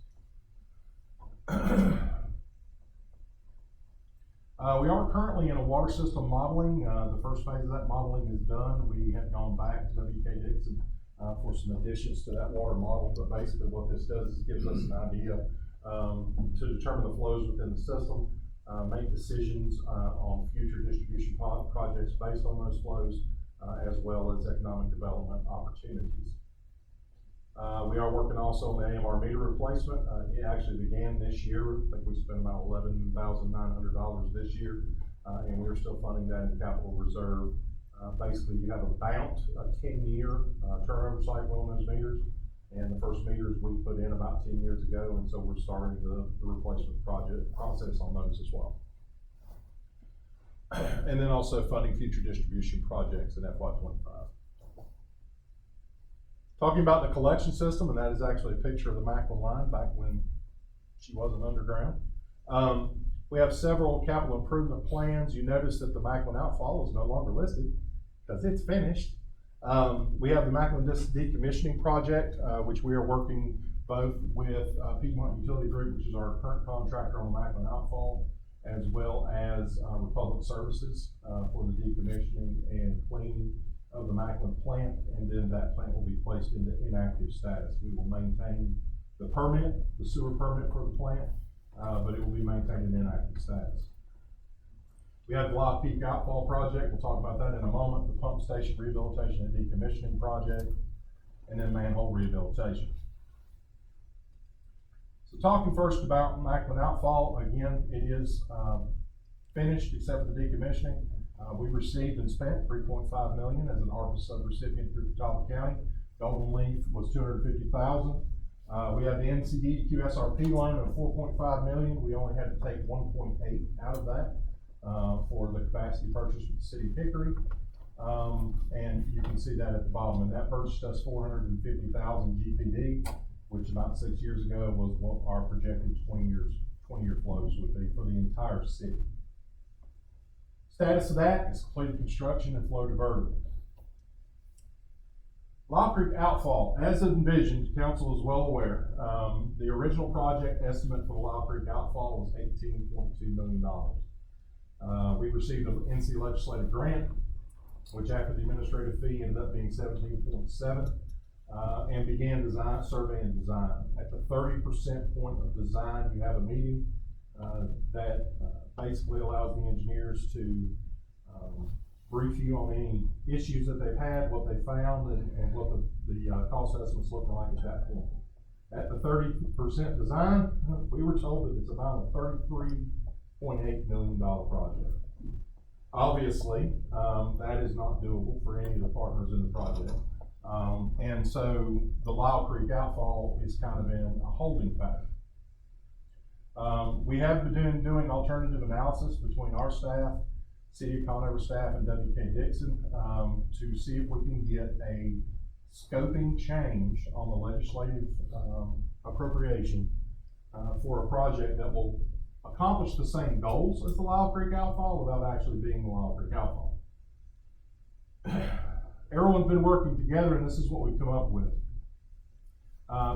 We are currently in a water system modeling. The first phase of that modeling is done. We have gone back to WK Dixon for some additions to that water model, but basically what this does is gives us an idea to determine the flows within the system, make decisions on future distribution projects based on those flows, as well as economic development opportunities. We are working also on the AMR meter replacement. It actually began this year. I think we spent about $11,900 this year, and we're still funding that in capital reserve. Basically, you have about a 10-year turnover cycle on those meters, and the first meters we put in about 10 years ago, and so we're starting the replacement project process on those as well. And then also funding future distribution projects in FY25. Talking about the collection system, and that is actually a picture of the Macklin line back when she wasn't underground. We have several capital improvement plans. You notice that the Macklin outfall is no longer listed because it's finished. We have the Macklin decommissioning project, which we are working both with Piedmont Utility Group, which is our current contractor on the Macklin outfall, as well as Republic Services for the decommissioning and cleaning of the Macklin plant, and then that plant will be placed into inactive status. We will maintain the permit, the sewer permit for the plant, but it will be maintained in inactive status. We have the Live Peak Outfall project. We'll talk about that in a moment. The pump station rehabilitation and decommissioning project, and then manhole rehabilitation. So talking first about Macklin Outfall, again, it is finished except for the decommissioning. We received and spent $3.5 million as an ARPA subrecipient through Catawba County. Golden Leaf was $250,000. We have the NCD QSRP loan of $4.5 million. We only had to take 1.8 out of that for the capacity purchase with the city of Hickory. And you can see that at the bottom. And that purchased us $450,000 GPD, which about 6 years ago was what our projected 20-year flows would be for the entire city. Status of that is completed construction and flow diverted. Lock Creek Outfall, as envisioned, council is well aware, the original project estimate for the Lock Creek Outfall was $18.2 million. We received an NC legislative grant, which after the administrative fee ended up being 17.7, and began design, survey and design. At the 30% point of design, you have a meeting that basically allows the engineers to brief you on any issues that they've had, what they found, and what the cost estimate's looking like at that point. At the 30% design, we were told that it's about a $33.8 million project. Obviously, that is not doable for any of the partners in the project. And so the Lyle Creek Outfall is kind of in a holding pattern. We have been doing alternative analysis between our staff, City of Conover staff, and WK Dixon to see if we can get a scoping change on the legislative appropriation for a project that will accomplish the same goals as the Lyle Creek Outfall without actually being the Lyle Creek Outfall. Everyone's been working together, and this is what we've come up with.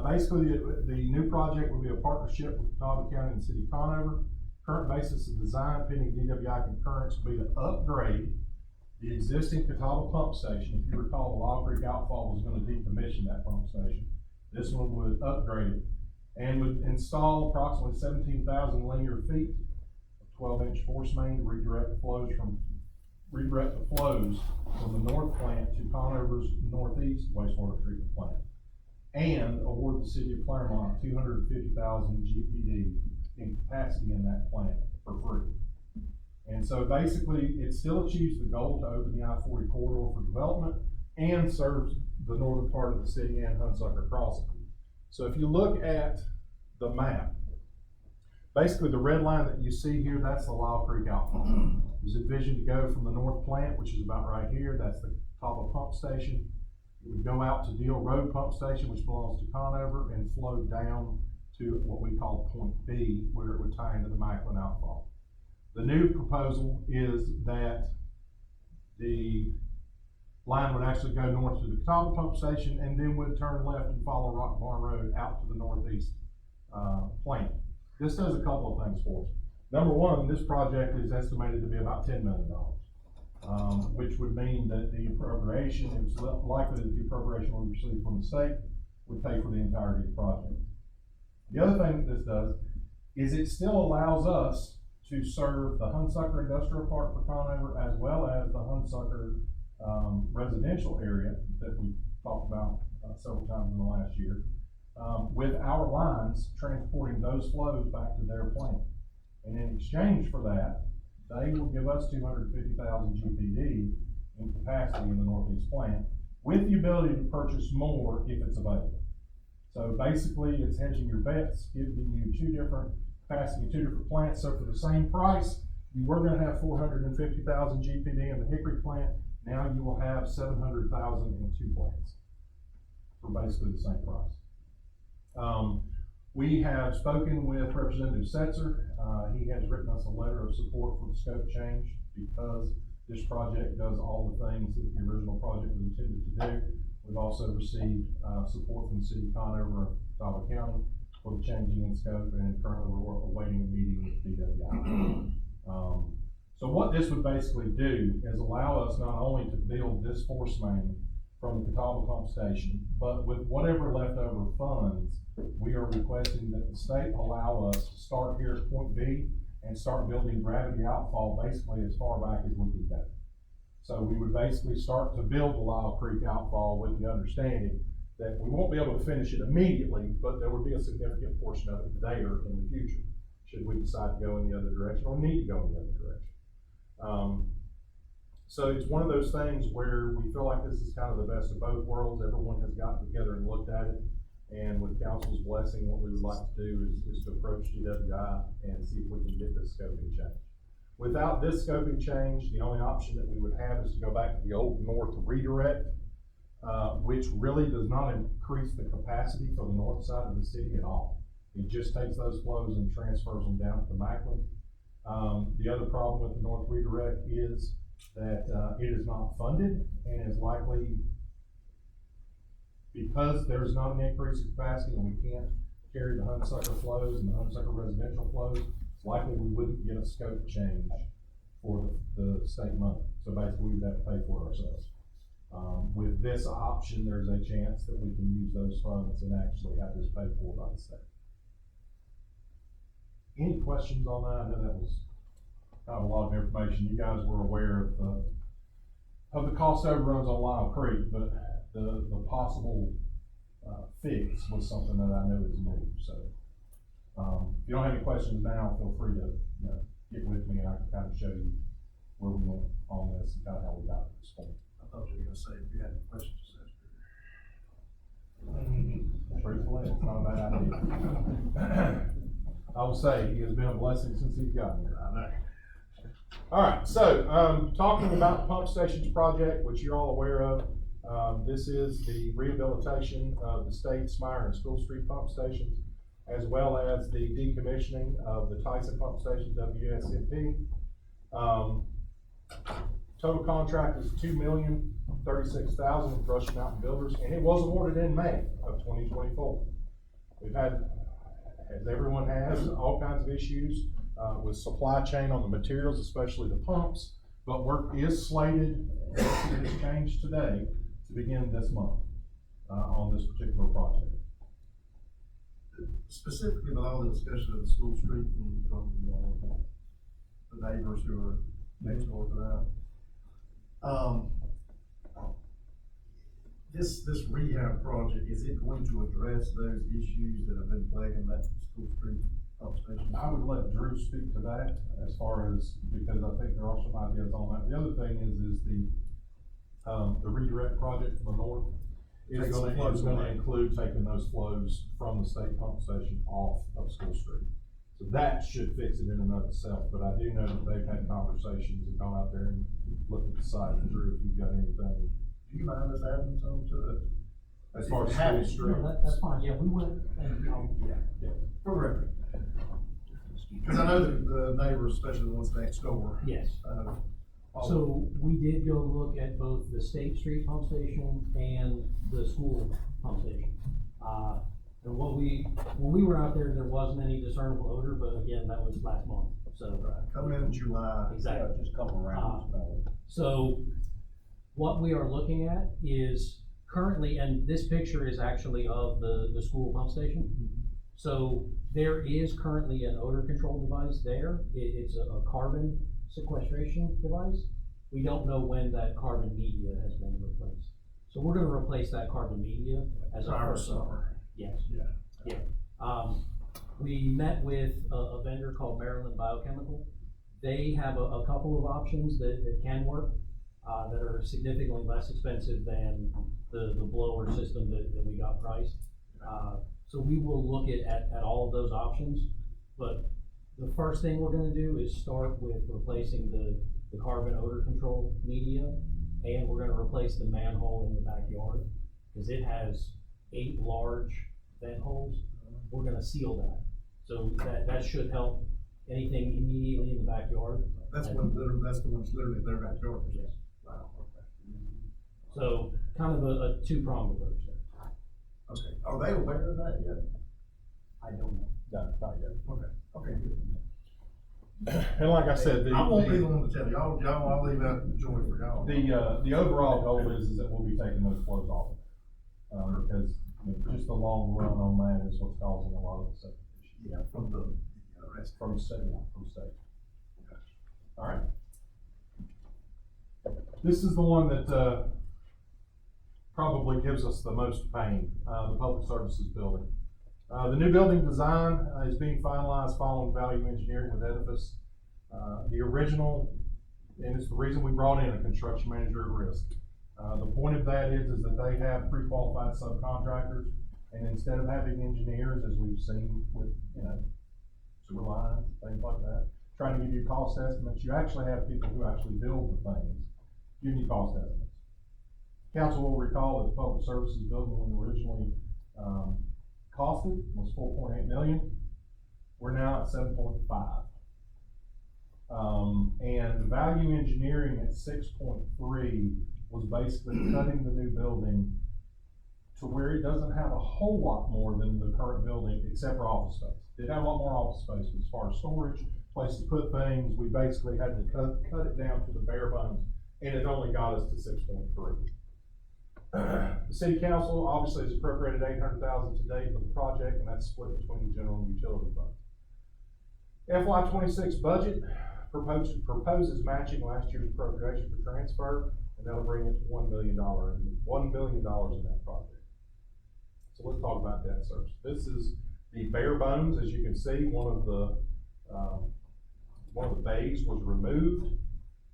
Basically, the new project will be a partnership with Catawba County and the City of Conover. Current basis of design, pending DWI concurrence, will be to upgrade the existing Catawba pump station. If you recall, the Lyle Creek Outfall was going to decommission that pump station. This one would upgrade it and would install approximately 17,000 linear feet of 12-inch force main to redirect the flows from the north plant to Conover's northeast wastewater treatment plant, and award the city of Claremont $250,000 GPD in capacity in that plant for free. And so basically, it still achieves the goal to open the I-40 corridor for development and serves the northern part of the city and Hunsucker Crossing. So if you look at the map, basically the red line that you see here, that's the Lyle Creek Outfall. It was envisioned to go from the north plant, which is about right here. That's the Catawba Pump Station. It would go out to Deal Road Pump Station, which belongs to Conover, and flow down to what we call Point B, where it would tie into the Macklin outfall. The new proposal is that the line would actually go north to the Catawba Pump Station and then would turn left and follow Rock Barn Road out to the northeast plant. This does a couple of things for us. Number one, this project is estimated to be about $10 million, which would mean that the appropriation, it's likely that the appropriation we receive from the state would pay for the entirety of the project. The other thing that this does is it still allows us to serve the Hunsucker Industrial Park for Conover, as well as the Hunsucker residential area that we talked about several times in the last year, with our lines transporting those flows back to their plant. And in exchange for that, they will give us 250,000 GPD in capacity in the northeast plant, with the ability to purchase more if it's available. So basically, it's hedging your bets, giving you two different capacity, two different plants. So for the same price, you were going to have 450,000 GPD in the Hickory plant. Now you will have 700,000 in two plants for basically the same price. We have spoken with Representative Setzer. He has written us a letter of support for the scope change because this project does all the things that the original project was intended to do. We've also received support from the city of Conover and Catawba County for the changing in scope, and currently we're awaiting a meeting with DWI. So what this would basically do is allow us not only to build this force main from the Catawba Pump Station, but with whatever leftover funds, we are requesting that the state allow us to start here at Point B and start building gravity outfall basically as far back as we can go. So we would basically start to build the Lyle Creek outfall with the understanding that we won't be able to finish it immediately, but there would be a significant portion of it there in the future, should we decide to go in the other direction or need to go in the other direction. So it's one of those things where we feel like this is kind of the best of both worlds. Everyone has gotten together and looked at it. And with council's blessing, what we would like to do is to approach DWI and see if we can get this scoping change. Without this scoping change, the only option that we would have is to go back to the old north redirect, which really does not increase the capacity for the north side of the city at all. It just takes those flows and transfers them down to the Macklin. The other problem with the north redirect is that it is not funded and is likely, because there's not an increase in capacity and we can't carry the Hunsucker flows and the Hunsucker residential flows, it's likely we wouldn't get a scope change for the state money. So basically we would have to pay for it ourselves. With this option, there's a chance that we can use those funds and actually have this paid for by the state. Any questions on that? I know that was kind of a lot of information. You guys were aware of the cost overruns on Lyle Creek, but the possible fix was something that I know is new. So if you don't have any questions now, feel free to get with me and I can kind of show you where we went on this and kind of how we got to this point. I thought you were gonna say if you had any questions. Truthfully, it's not a bad idea. I will say, he has been a blessing since he's gotten here. I know. All right, so talking about the pump stations project, which you're all aware of, this is the rehabilitation of the State, Smyer, and School Street pump stations, as well as the decommissioning of the Tyson pump station, WSMP. Total contract is $2,036,000 with Rush Mountain Builders, and it was awarded in May of 2024. We've had, as everyone has, all kinds of issues with supply chain on the materials, especially the pumps, but work is slated, it has changed today, to begin this month on this particular project. Specifically with all the discussion of the School Street and from the neighbors who are next door to that. This rehab project, is it going to address those issues that have been plaguing that School Street pump station? I would let Drew speak to that as far as, because I think there are some ideas on that. The other thing is the redirect project from the north is going to include taking those flows from the state pump station off of School Street. So that should fix it in and of itself, but I do know that they've had conversations and gone out there and looked at the site. And Drew, if you've got anything Do you mind us adding some to it? As far as Have it. school street. No, that's fine, yeah, we went, and, For the record. Cause I know that the neighbors, especially the ones next door, yes. all- So we did go look at both the State Street pump station and the school pump station. And when we were out there, there wasn't any discernible odor, but again, that was last month, so. coming in July. Exactly. Just come around. So what we are looking at is currently, and this picture is actually of the school pump station. So there is currently an odor control device there. It's a carbon sequestration device. We don't know when that carbon media has been replaced. So we're gonna replace that carbon media as our Our first. summer. Yes. Yeah. We met with a vendor called Maryland Biochemical. They have a couple of options that can work, that are significantly less expensive than the blower system that we got priced. So we will look at all of those options, but the first thing we're gonna do is start with replacing the carbon odor control media, and we're gonna replace the manhole in the backyard, because it has 8 large vent holes. We're gonna seal that, so that should help anything immediately in the backyard. That's one, that's the one's literally their backyard. Yes. Wow, okay. So kind of a two-pronged approach there. Okay, are they aware of that yet? I don't know. No, not yet. Okay, good. And like I said, I won't be the one to tell y'all, I'll leave that joy for y'all. the overall goal is that we'll be taking those flows off. Because just the long run on that is what's causing a lot of the septic issues. Yeah, from the rest. From state. All right. This is the one that, probably gives us the most pain, the public services building. The new building design is being finalized following value engineering with Edifice. The original, and it's the reason we brought in a construction manager at risk. The point of that is that they have pre-qualified subcontractors, and instead of having engineers, as we've seen with, sewer lines, things like that, trying to give you cost estimates, you actually have people who actually build the things, giving you cost estimates. Council will recall that the public services building, when originally, costed, was 4.8 million. We're now at 7.5. And value engineering at 6.3 was basically cutting the new building to where it doesn't have a whole lot more than the current building, except for office space. It had a lot more office space, but as far as storage, place to put things, we basically had to cut it down to the bare bones, and it only got us to 6.3. The city council obviously has appropriated $800,000 to date for the project, and that's split between the general and utility funds. FY26 budget proposes matching last year's appropriation for transfer, and that'll bring it to $1 million in that project. So let's talk about debt service. This is the bare bones. As you can see, one of the bays was removed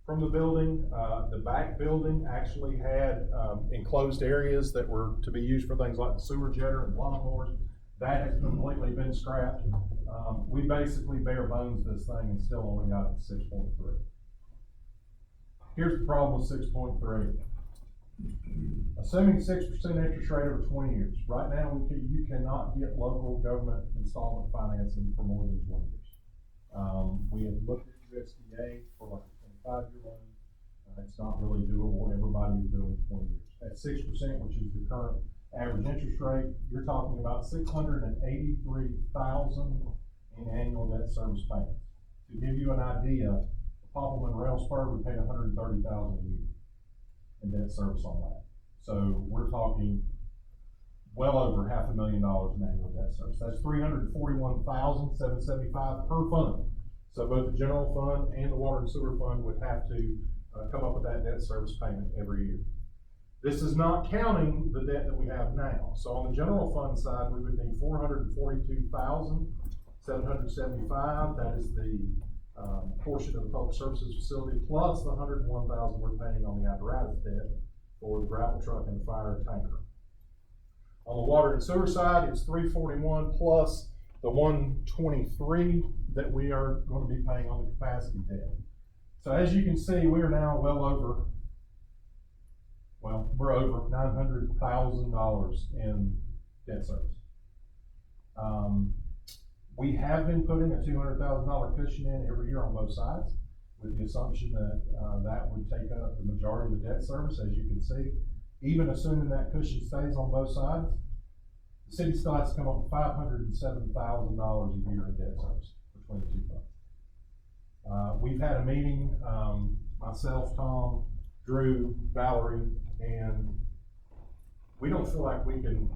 from the building. The back building actually had enclosed areas that were to be used for things like the sewer jetter and lawnmowers. That has completely been scrapped. We basically bare bones this thing and still only got it to 6.3. Here's the problem with 6.3. Assuming 6% interest rate over 20 years. Right now, you cannot get local government installment financing for more than 20 years. We have looked at USDA for like a 25-year loan. It's not really doable. Everybody is doing 20 years. At 6%, which is the current average interest rate, you're talking about $683,000 in annual debt service payments. To give you an idea, Popplin Railspur, we paid $130,000 a year in debt service on that. So we're talking well over $500,000 in annual debt service. That's $341,775 per fund. So both the general fund and the water and sewer fund would have to come up with that debt service payment every year. This is not counting the debt that we have now. So on the general fund side, we would need $442,775. That is the portion of the public services facility, plus the $101,000 we're paying on the apparatus debt for the gravel truck and the fire tanker. On the water and sewer side, it's $341 plus the $123 that we are going to be paying on the capacity debt. So as you can see, we are now well over well, we're over $900,000 in debt service. We have been putting a $200,000 cushion in every year on both sides, with the assumption that, that would take up the majority of the debt service, as you can see. Even assuming that cushion stays on both sides, the city still has to come up with $507,000 a year in debt service between the two funds. We've had a meeting, myself, Tom, Drew, Valerie, and we don't feel like we can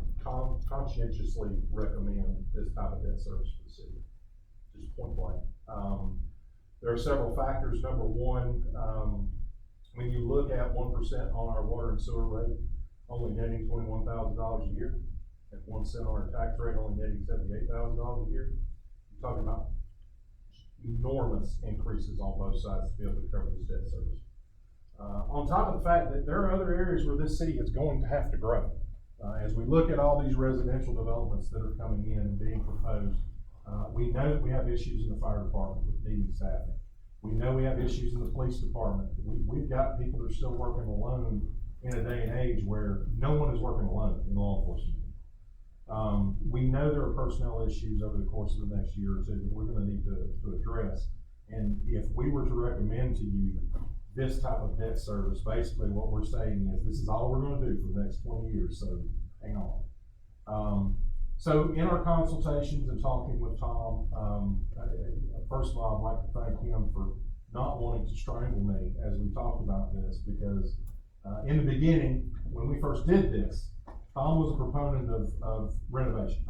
conscientiously recommend this type of debt service for the city, just point blank. There are several factors. Number one, when you look at 1% on our water and sewer rate, only netting $21,000 a year, and 1 cent on our tax rate, only netting $78,000 a year, you're talking about enormous increases on both sides to be able to cover this debt service. On top of the fact that there are other areas where this city is going to have to grow. As we look at all these residential developments that are coming in and being proposed, we know that we have issues in the fire department with needing staffing. We know we have issues in the police department. We've got people that are still working alone in a day and age where no one is working alone in law enforcement. We know there are personnel issues over the course of the next year or two that we're gonna need to address. And if we were to recommend to you this type of debt service, basically what we're saying is this is all we're gonna do for the next 20 years, so hang on. So in our consultations and talking with Tom, first of all, I'd like to thank him for not wanting to strangle me as we talked about this, because in the beginning, when we first did this, Tom was a proponent of renovation.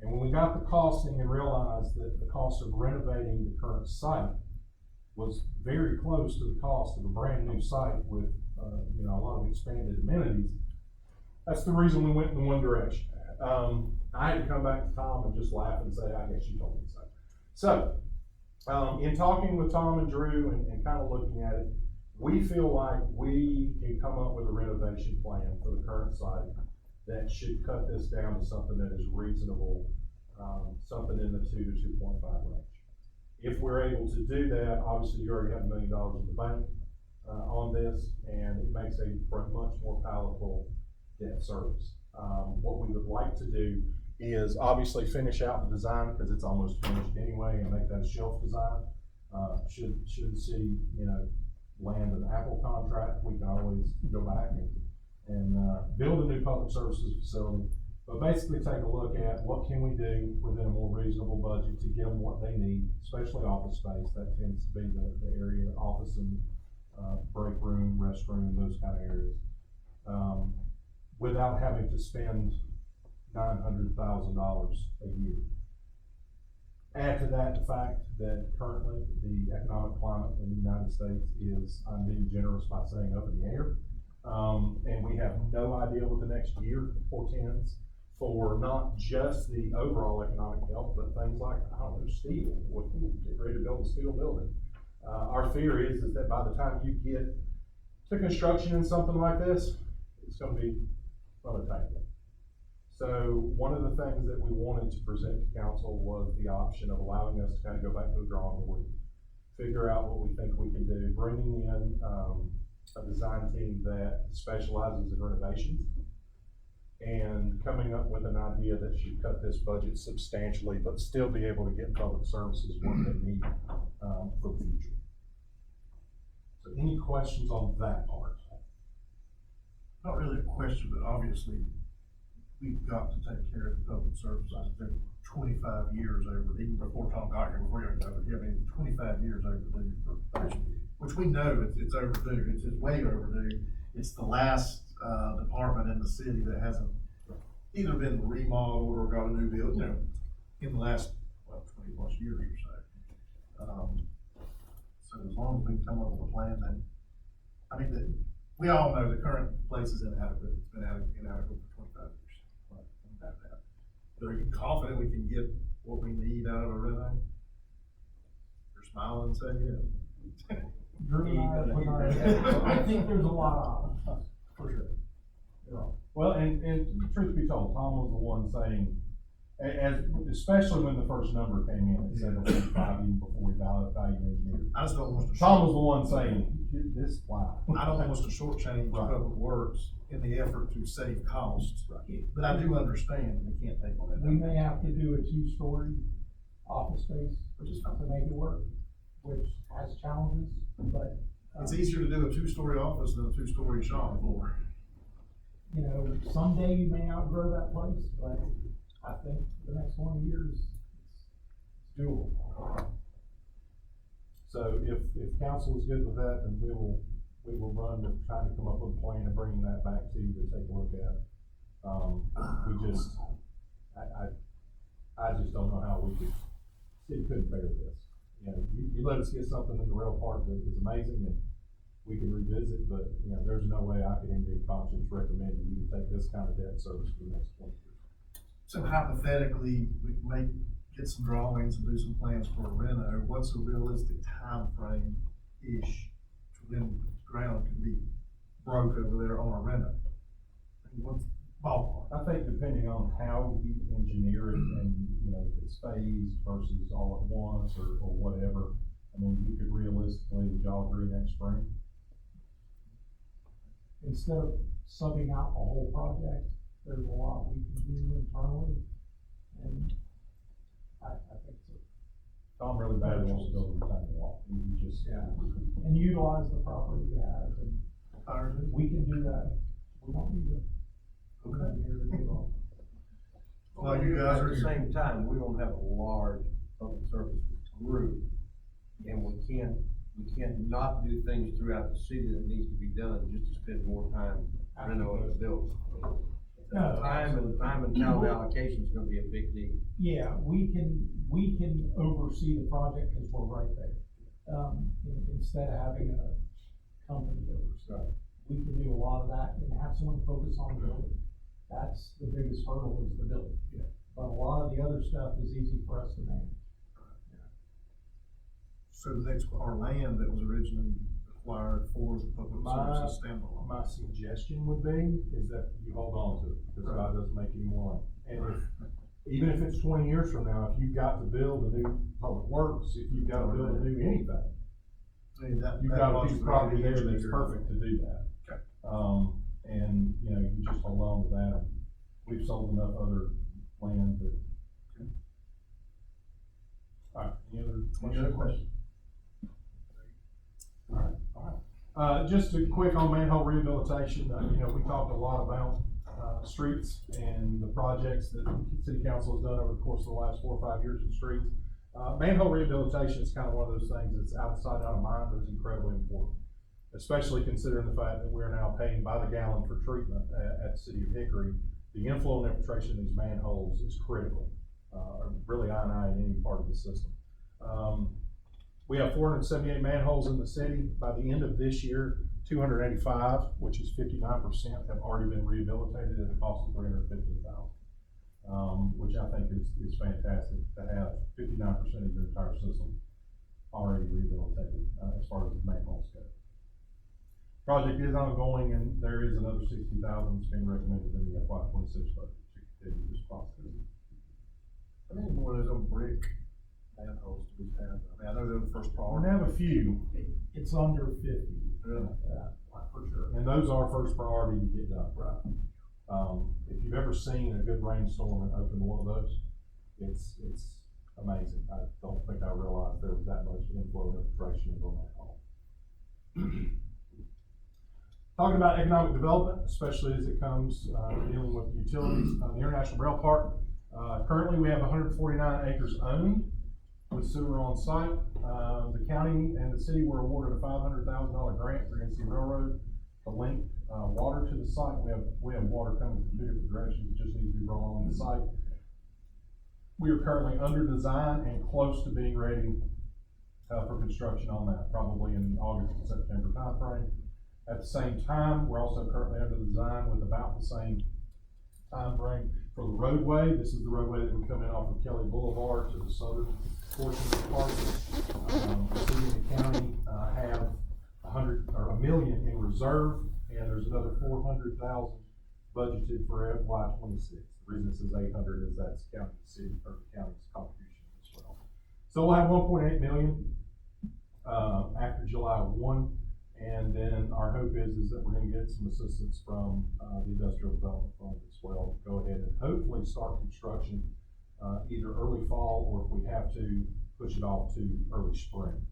And when we got the costing and realized that the cost of renovating the current site was very close to the cost of a brand new site with, you know, a lot of expanded amenities, that's the reason we went in one direction. I had to come back to Tom and just laugh and say, I guess you told me so. So, in talking with Tom and Drew and kind of looking at it, we feel like we can come up with a renovation plan for the current site that should cut this down to something that is reasonable, something in the 2 to 2.5 range. If we're able to do that, obviously you already have $1 million in the bank on this, and it makes a much more palatable debt service. What we would like to do is obviously finish out the design, because it's almost finished anyway, and make that a shelf design. Should the city, you know, land an Apple contract, we can always go back and build a new public services facility. But basically take a look at what can we do within a more reasonable budget to get them what they need, especially office space. That tends to be the area, office and break room, restroom, those kind of areas. Without having to spend $900,000 a year. Add to that the fact that currently the economic climate in the United States is, I'm being generous by saying, up in the air. And we have no idea what the next year portends for not just the overall economic health, but things like, I don't know, steel. What get ready to build a steel building. Our fear is that by the time you get to construction in something like this, it's going to be unattainable. So one of the things that we wanted to present to council was the option of allowing us to kind of go back to the drawing board, figure out what we think we can do, bringing in a design team that specializes in renovations, and coming up with an idea that should cut this budget substantially, but still be able to get public services what they need for the future. So any questions on that part? Not really a question, but obviously we've got to take care of the public services. It's been 25 years overdue, even before Tom got here, before you got over here, I mean, 25 years overdue for which we know it's overdue. It's way overdue. It's the last department in the city that hasn't either been remodeled or got a new build, you know, in the last, 20 plus years or so. So as long as we can come up with a plan that, I mean, that we all know the current place is inadequate. It's been inadequate for 25 years. Right? But are you confident we can get what we need out of a reno? You're smiling, saying yes. I think there's a lot of, for sure. Yeah. Well, and truth be told, Tom was the one saying, especially when the first number came in, it said it was 5 even before we value engineered. I just don't want to. Tom was the one saying, this line. I don't want us to shortchange Right. Public Works in the effort to save costs. Right. But I do understand we can't take on that. We may have to do a two-story office space Which is to fine. make it work, which has challenges, but. It's easier to do a two-story office than a two-story shop floor. You know, someday you may outgrow that place, but I think for the next 20 years, it's doable. So if council is good with that, then we will run with trying to come up with a plan and bringing that back to you to take a look at. I just don't know how city couldn't bear this. You know, you let us get something in the rail park that is amazing and we can revisit, but, you know, there's no way I could in good conscience recommend you to take this kind of debt service for the next 20 years. So hypothetically, we may get some drawings and do some plans for a reno. What's a realistic time frame-ish to when ground can be broke over there on a reno? And what's ballpark? I think depending on how you engineer it and, you know, if it's phased versus all at once or whatever, I mean, you could realistically, would y'all agree next spring? Instead of subbing out the whole project, there's a lot we can do internally, and I think so. Tom really badly wants to build a retaining wall. You just. Yeah. And utilize the property we have, and we can do that. We don't need to. We don't need to do it all. Well, you guys At are the here. same time, we don't have a large public services group, and we can't not do things throughout the city that needs to be done just to spend more time renovating the building. No. Time and talent allocation is gonna be a big deal. Yeah, we can oversee the project because we're right there. Instead of having a company oversee. We can do a lot of that and have someone focus on the building. That's the biggest hurdle is the building. Yeah. But a lot of the other stuff is easy for us to manage. So the next, our land that was originally acquired for the public services standalone. My suggestion would be is that you hold on to it because God doesn't make any more land. And even if it's 20 years from now, if you've got to build a new public works, if you've got to build a new anything, I mean, you've got a piece of property there that's engineer. perfect to do that. Okay. And, you know, you just hold on to that. We've sold enough other land that. Okay. All right, Any other questions? All right. Just a quick on manhole rehabilitation, you know, we talked a lot about, streets and the projects that the city council has done over the course of the last 4 or 5 years in streets. Manhole rehabilitation is kind of one of those things that's out of sight, out of mind, but it's incredibly important. Especially considering the fact that we're now paying by the gallon for treatment at the city of Hickory. The inflow and infiltration of these manholes is critical, really I in any part of the system. We have 478 manholes in the city. By the end of this year, 285, which is 59%, have already been rehabilitated at a cost of $315,000, which I think is fantastic to have 59% of your entire system already rehabilitated as far as the manholes go. Project is ongoing, and there is another 60,000 that's being recommended in the FY26 budget to continue this process. How many more of those old brick manholes do we have? I mean, I know they're the first We priority. have a few, It's under 50. Really? for sure, and those are first priority to get done. Right. If you've ever seen a good rainstorm and opened one of those, it's amazing. I don't think I realized there was that much inflow and infiltration in that hole. Talking about economic development, especially as it comes, dealing with utilities, the International Rail Park. Currently we have 149 acres owned with sewer on site. The county and the city were awarded a $500,000 grant for NC Railroad to link, water to the site. We have water coming from 2 different directions. It just needs to be brought on the site. We are currently under design and close to being ready, for construction on that, probably in August and September timeframe. At the same time, we're also currently under design with about the same time frame for the roadway. This is the roadway that would come in off of Kelly Boulevard to the southern portion of the park. The city and the county, have $1 million in reserve, and there's another 400,000 budgeted for FY26. The reason this is 800 is that's county, city, or the county's contribution as well. So we'll have 1.8 million, after July 1. And then our hope is that we're gonna get some assistance from, the Industrial Development Fund as well, to go ahead and hopefully start construction, either early fall, or if we have to, push it off to early spring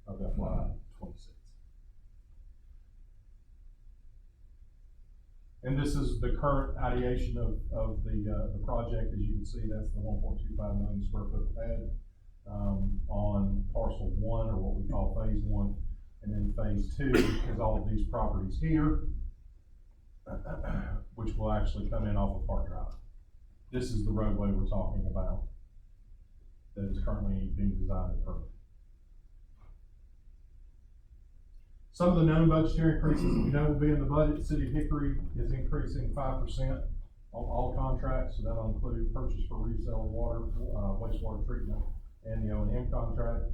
of FY '26. And this is the current ideation of the project. As you can see, that's the 1.25 million square foot pad, on parcel one, or what we call phase one. And then phase two is all of these properties here, which will actually come in off of Park Drive. This is the roadway we're talking about that is currently being designed and permitted. Some of the known budgetary increases we know will be in the budget. City of Hickory is increasing 5% on all contracts, so that'll include purchase for resale of water, wastewater treatment, and the O&M contract.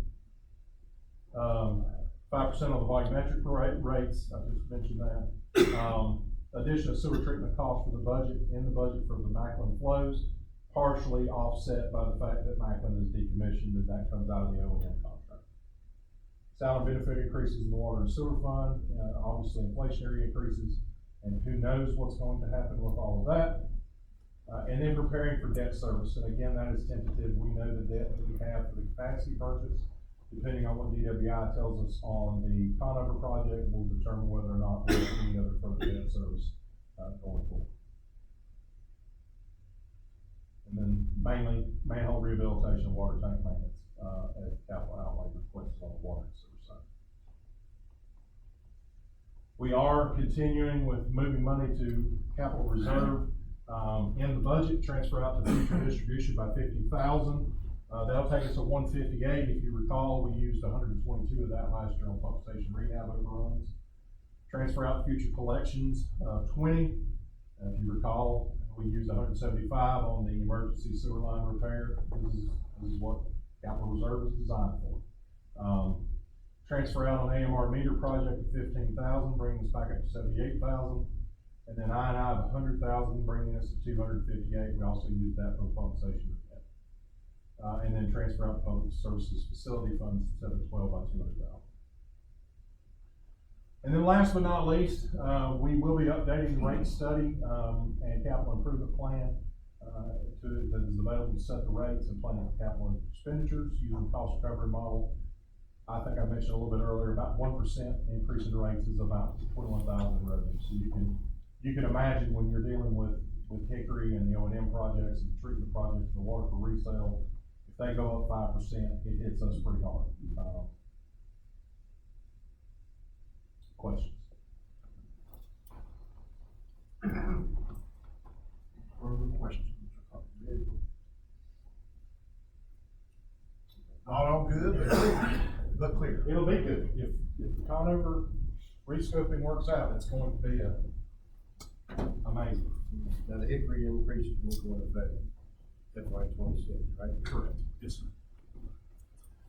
5% on the volumetric rates, I just mentioned that. Additional sewer treatment costs for the budget, in the budget for the Macklin flows, partially offset by the fact that Macklin is decommissioned, and that comes out of the O&M contract. Salary benefit increases in the water and sewer fund, obviously inflationary increases, and who knows what's going to happen with all of that. And then preparing for debt service, and again, that is tentative. We know the debt that we have for the capacity purchase, depending on what DWI tells us on the Conover project, will determine whether or not we'll have any other further debt service going forward. And then mainly manhole rehabilitation, water tank maintenance, as capital outlay requested on the water and sewer side. We are continuing with moving money to capital reserve, in the budget, transfer out to future distribution by 50,000. That'll take us to 158. If you recall, we used 122 of that last year on pump station rehab overruns. Transfer out future collections, 20. If you recall, we used 175 on the emergency sewer line repair. This is what capital reserve is designed for. Transfer out on AMR meter project of 15,000, bringing us back up to 78,000. And then I&I of 100,000, bringing us to 258. We also used that for the pump station repair. And then transfer out public services facility funds instead of 12 by 200,000. And then last but not least, we will be updating the rate study, and capital improvement plan, that is available to set the rates and plan for capital expenditures using the cost recovery model. I think I mentioned a little bit earlier, about 1% increase in rates is about 21,000 in revenue. So you can imagine when you're dealing with Hickory and the O&M projects and treatment projects and the water for resale, if they go up 5%, it hits us pretty hard. Questions? Further questions? Not all good, but clear. It'll be good. If the Conover rescoping works out, it's going to be amazing. Now, the Hickory increase will go into effect FY '26, right? Correct. Yes, sir.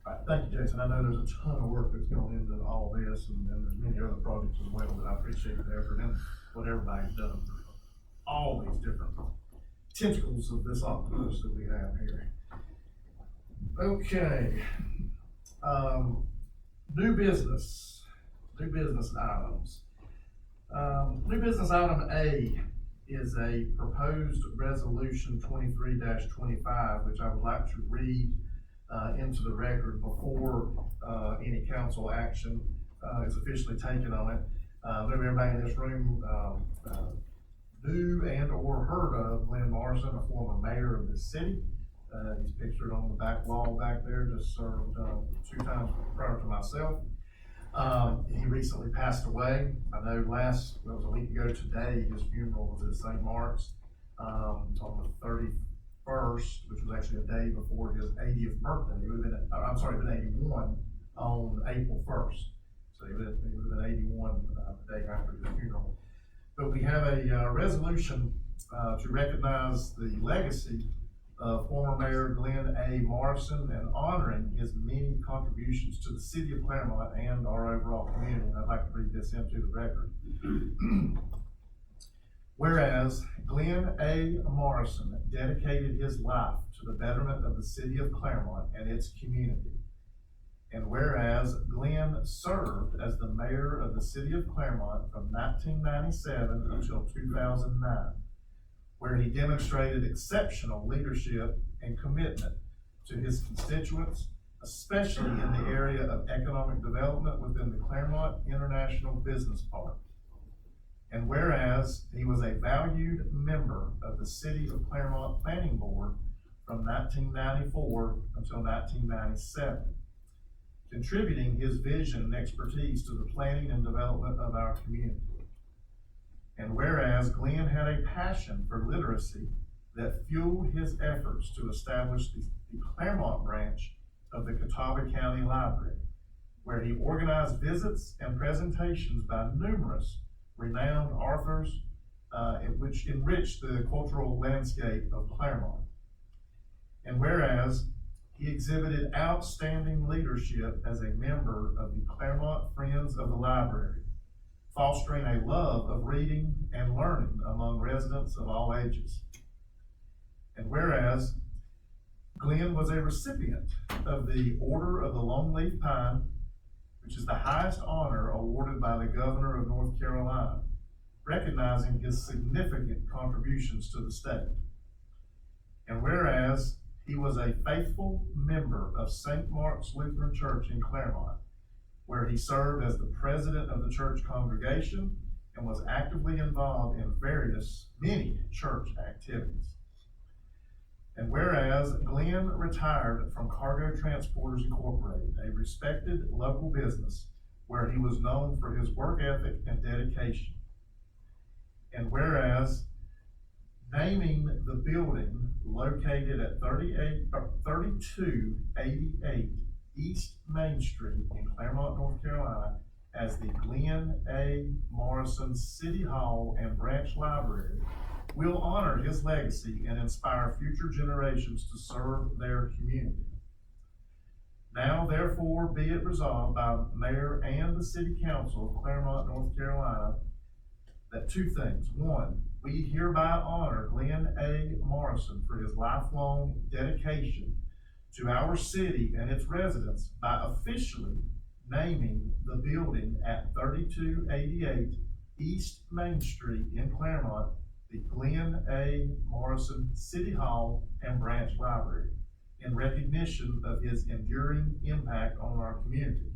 All right, thank you, Jason. I know there's a ton of work that's going into all this, and there's many other projects as well, but I appreciate the effort and what everybody's done for all these different tentacles of this octopus that we have here. Okay, new business items. New business item A is a proposed resolution 23-25, which I would like to read into the record before any council action is officially taken on it. Maybe everybody in this room knew and or heard of Glenn Morrison, a former mayor of this city. He's pictured on the back wall back there, just served 2 times prior to myself. He recently passed away. I know it was a week ago today, his funeral was at St. Mark's on the 31st, which was actually a day before his 80th birthday. He would have been 81 on April 1st. So he would have been 81 the day after his funeral. But we have a resolution to recognize the legacy of former Mayor Glenn A. Morrison and honoring his many contributions to the city of Claremont and our overall community. And I'd like to read this into the record. Whereas Glenn A. Morrison dedicated his life to the betterment of the city of Claremont and its community. And whereas Glenn served as the mayor of the city of Claremont from 1997 until 2009, where he demonstrated exceptional leadership and commitment to his constituents, especially in the area of economic development within the Claremont International Business Park. And whereas he was a valued member of the City of Claremont Planning Board from 1994 until 1997, contributing his vision and expertise to the planning and development of our community. And whereas Glenn had a passion for literacy that fueled his efforts to establish the Claremont branch of the Catawba County Library, where he organized visits and presentations by numerous renowned authors, which enriched the cultural landscape of Claremont. And whereas he exhibited outstanding leadership as a member of the Claremont Friends of the Library, fostering a love of reading and learning among residents of all ages. And whereas Glenn was a recipient of the Order of the Longleaf Pine, which is the highest honor awarded by the Governor of North Carolina, recognizing his significant contributions to the state. And whereas he was a faithful member of St. Mark's Lutheran Church in Claremont, where he served as the president of the church congregation and was actively involved in many church activities. And whereas Glenn retired from Cargo Transporters Incorporated, a respected local business where he was known for his work ethic and dedication. And whereas naming the building located at 3288 East Main Street in Claremont, North Carolina as the Glenn A. Morrison City Hall and Branch Library will honor his legacy and inspire future generations to serve their community. Now, therefore, be it resolved by the Mayor and the City Council of Claremont, North Carolina, that two things. One, we hereby honor Glenn A. Morrison for his lifelong dedication to our city and its residents by officially naming the building at 3288 East Main Street in Claremont the Glenn A. Morrison City Hall and Branch Library in recognition of his enduring impact on our community.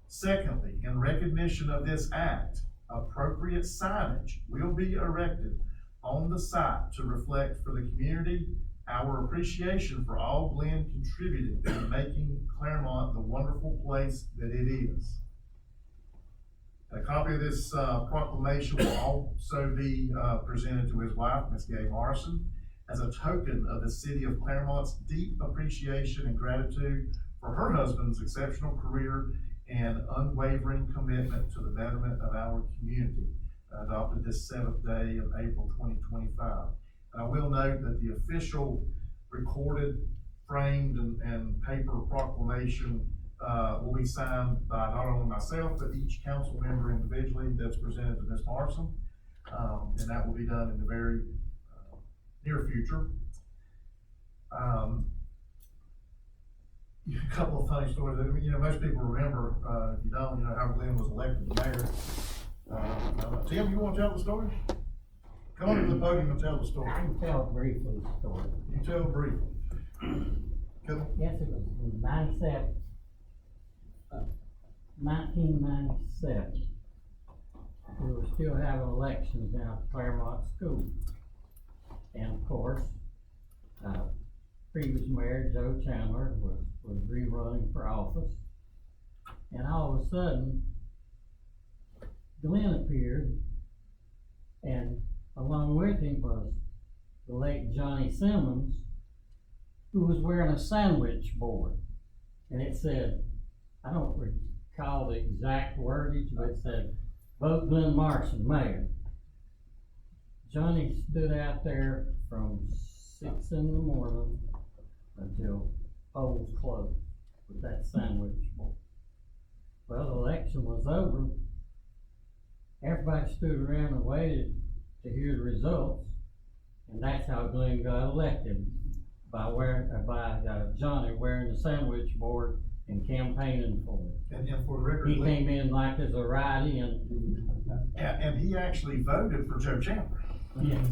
Secondly, in recognition of this act, appropriate signage will be erected on the site to reflect for the community our appreciation for all Glenn contributed to making Claremont the wonderful place that it is. A copy of this proclamation will also be presented to his wife, Ms. Gay Morrison, as a token of the city of Claremont's deep appreciation and gratitude for her husband's exceptional career and unwavering commitment to the betterment of our community, adopted this 7th day of April 2025. I will note that the official recorded, framed, and paper proclamation will be signed by not only myself, but each council member individually that's presented to Ms. Morrison. And that will be done in the very near future. A couple of funny stories. Most people remember, if you don't, how Glenn was elected the mayor. Tim, you want to tell the story? Come on to the podium and tell the story. I can tell briefly the story. You tell briefly. Yes, it was in 1997. We were still having elections down at Claremont School. And of course, previous mayor Joe Chandler was rerunning for office. And all of a sudden, Glenn appeared, and along with him was the late Johnny Simmons, who was wearing a sandwich board. And it said, I don't recall the exact wordage, but it said, vote Glenn Morrison, mayor. Johnny stood out there from 6 in the morning until polls closed with that sandwich board. Well, the election was over. Everybody stood around and waited to hear the results, and that's how Glenn got elected, by Johnny wearing the sandwich board and campaigning for it. And for the record, He Glenn, came in like as a write-in. and he actually voted for Joe Chandler. Yeah.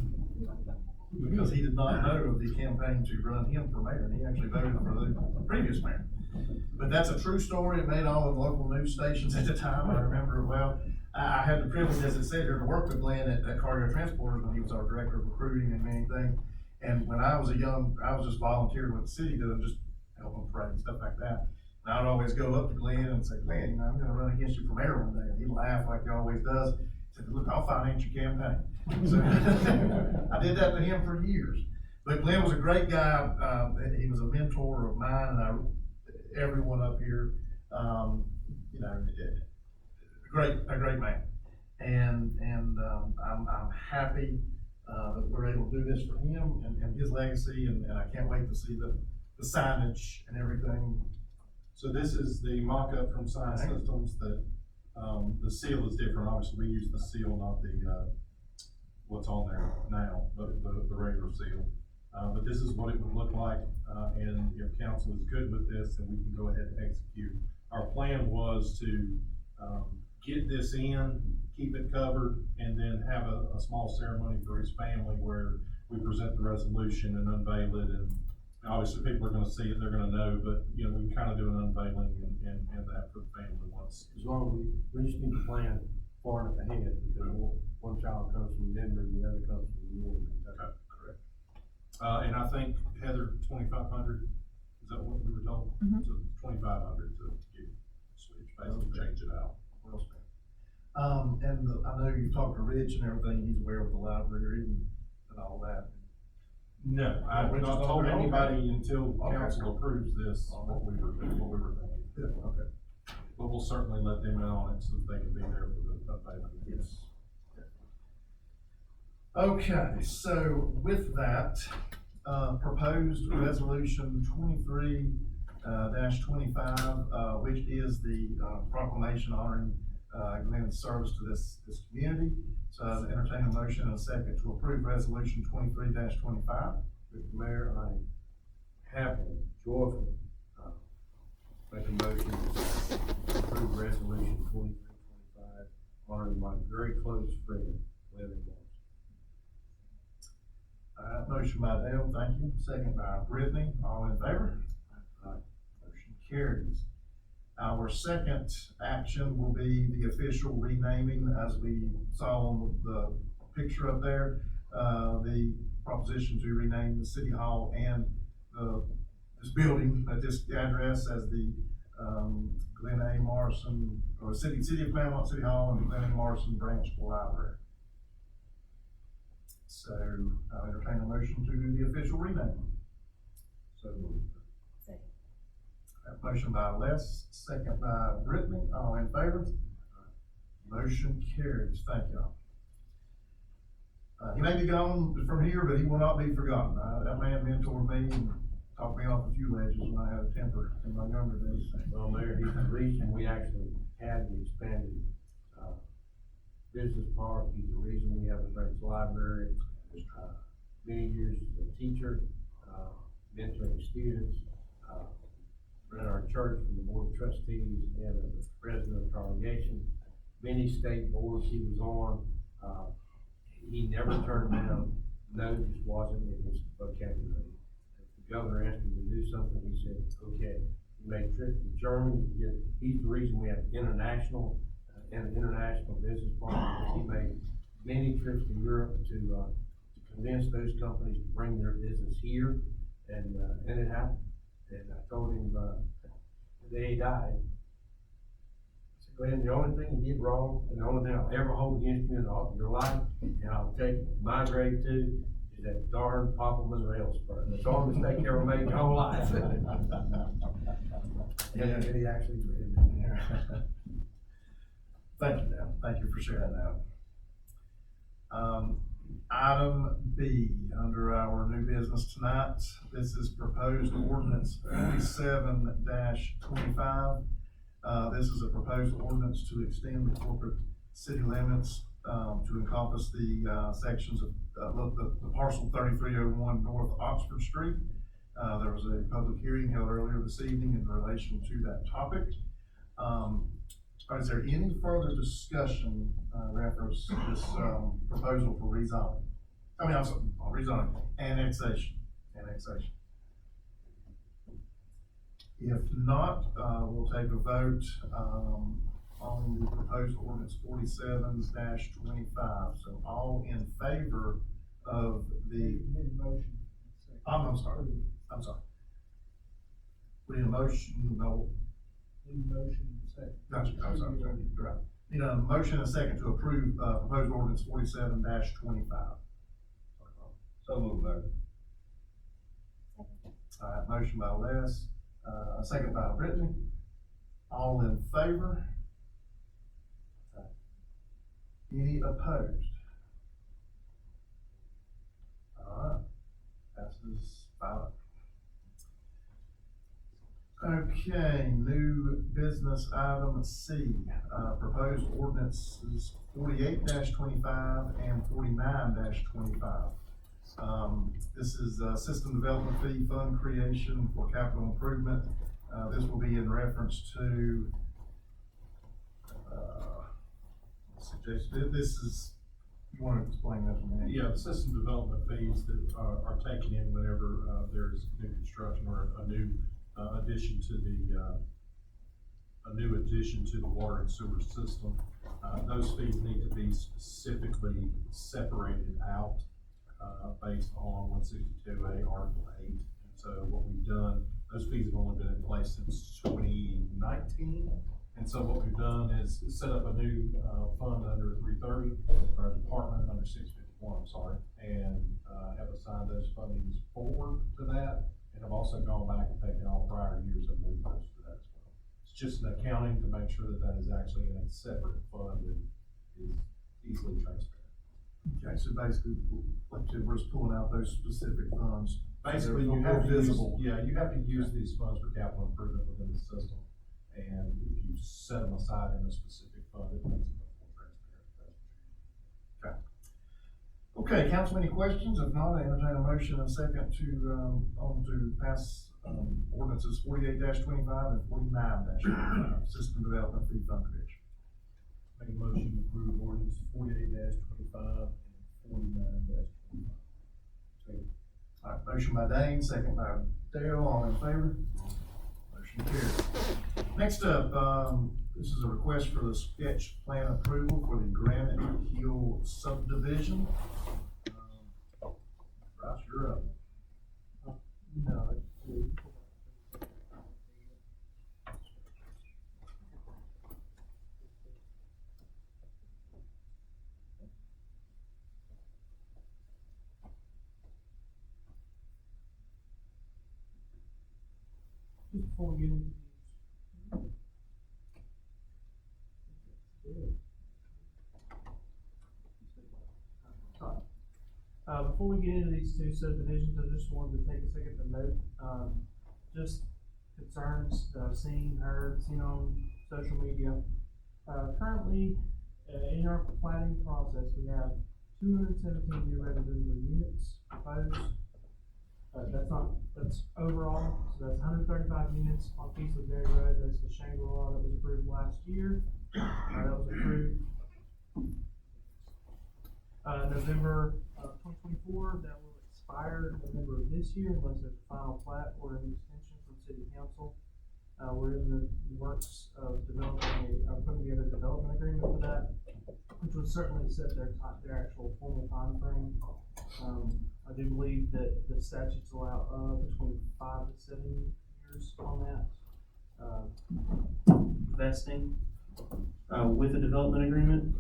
Because he did not know of the campaign to run him for mayor, and he actually voted for the previous mayor. But that's a true story. It made all of the local news stations at the time. I remember it well. I had the privilege, as it said here, to work with Glenn at Cargo Transporters when he was our director of recruiting and many things. And when I was I was just volunteering with the city to just help them parade and stuff like that. And I'd always go up to Glenn and say, Glenn, you know, I'm gonna run against you for mayor one day. And he'd laugh like he always does. He said, look, I'll finance your campaign. So I did that to him for years. But Glenn was a great guy. He was a mentor of mine, and everyone up here, you know, a great man. And I'm happy that we're able to do this for him and his legacy, and I can't wait to see the signage and everything. So this is the mock-up from Sign Systems that, the seal is different. Obviously, we use the seal, not the, what's on there now, but the regular seal. But this is what it would look like, and if council is good with this, then we can go ahead and execute. Our plan was to, get this in, keep it covered, and then have a small ceremony for his family where we present the resolution and unveil it, and obviously people are gonna see it, they're gonna know, but, you know, we can kind of do an unveiling and that for the family once. As long as we just need to plan far enough ahead, because one child comes from Denver and the other comes from New Orleans. Okay, correct. And I think Heather, 2,500, is that what we were told? So 2,500 to get switch, basically change it out. Well spent. I know you talked to Rich and everything. He's aware of the library and all that. No, I've Which is not told okay. anybody until Okay. council approves this, what we were thinking. Yeah, okay. But we'll certainly let them in on it so that they can be there for the unveiling. Yes. Okay, so with that, proposed resolution 23 25, which is the proclamation honoring Glenn's service to this community. So I entertain a motion and a second to approve resolution 23 25. Mr. Mayor, I happily, joyfully, make a motion to approve resolution 2325, honoring my very close friend, Glenn Morris. Motion by Dale, thank you. Second by Brittany, all in favor? Motion carries. Our second action will be the official renaming, as we saw on the picture up there, the proposition to rename the city hall and this building at this address as the Glenn A. Morrison, or City of Claremont City Hall and the Glenn A. Morrison Branch Library. So I'll entertain a motion to do the official renaming. So moved. Motion by Les, second by Brittany, all in favor? Motion carries, thank y'all. He may be gone from here, but he will not be forgotten. That man mentored me and talked me off a few ledges when I had a temper in my younger days. Well, Mayor, he's the reason we actually had the expanded, business park. He's the reason we have a branch library. Many years as a teacher, mentoring students, ran our church from the board of trustees and as the president of congregation. Many state boards he was on, he never turned down. No, just wasn't in his vocabulary. If the governor asked him to do something, he said, okay. He made trips to Germany. He's the reason we have international business partners. He made many trips to Europe to convince those companies to bring their business here, and it happened. And I told him, the day he died, I said, Glenn, the only thing you did wrong, and the only thing I'll ever hold against you in your life, and I'll take my grave too, is that darn Poppleman rail spur. That's all mistake you ever made your whole life. And he actually did. Thank you, Dan. Thank you for sharing that. Item B, under our new business tonight, this is proposed ordinance 47-25. This is a proposed ordinance to extend the corporate city limits, to encompass the sections of, the parcel 3301 North Oxford Street. There was a public hearing held earlier this evening in relation to that topic. Is there any further discussion, reference to this, proposal for rezoning? I'm sorry, rezoning, annexation. If not, we'll take a vote, on the proposed ordinance 47-25. So all in favor of the, Need a motion. I'm sorry. We need a motion, no, Need a motion, second. gotcha, I'm sorry, you're right. Need a motion and a second to approve, proposed ordinance 47-25. So moved, Mayor. All right, motion by Les, a second by Brittany. All in favor? Any opposed? All right, passes 5. Okay, new business item C, proposed ordinances 48-25 and 49-25. This is a system development fee fund creation for capital improvement. This will be in reference to, this is, you want to explain that one? Yeah, the system development fees that are taken in whenever, there's new construction or a new, addition to the water and sewer system. Those fees need to be specifically separated out, based on 162A Article 8. And so what we've done, those fees have only been in place since 2019. And so what we've done is set up a new, fund under 330, or a department under 651, I'm sorry, and, have assigned those fundings forward to that. And I've also gone back and taken all prior years and moved those to that as well. It's just an accounting to make sure that that is actually in a separate fund and is easily transparent. Okay, so basically, like I said, we're just pulling out those specific funds. Basically, They're you have to use, visible. yeah, you have to use these funds for capital improvement within the system. And if you set them aside in a specific fund, it makes it much more transparent. Okay. Okay, council, any questions? If not, I entertain a motion and a second to pass, ordinances 48-25 and 49-25, system development fee fund creation. Make a motion to approve ordinance 48-25 and 49-25. All right, motion by Dane, second by Dale, all in favor? Motion carried. Next up, this is a request for the sketch plan approval for the Granite Hill subdivision. Bryce, you're up. No. Just before we get into before we get into these two subdivisions, I just wanted to take a second to note, just concerns that I've seen on social media. Currently, in our planning process, we have 217 new residential units proposed. That's overall, so that's 135 units on Peacewood Road. That's the Shangri-La that was approved last year. That was approved November 2024. That will expire November of this year unless there's a final plat or an extension from City Council. We're in the works of putting together a development agreement for that, which would certainly set their actual formal timeframe. I do believe that the statutes allow between 5 to 7 years on that vesting with a development agreement.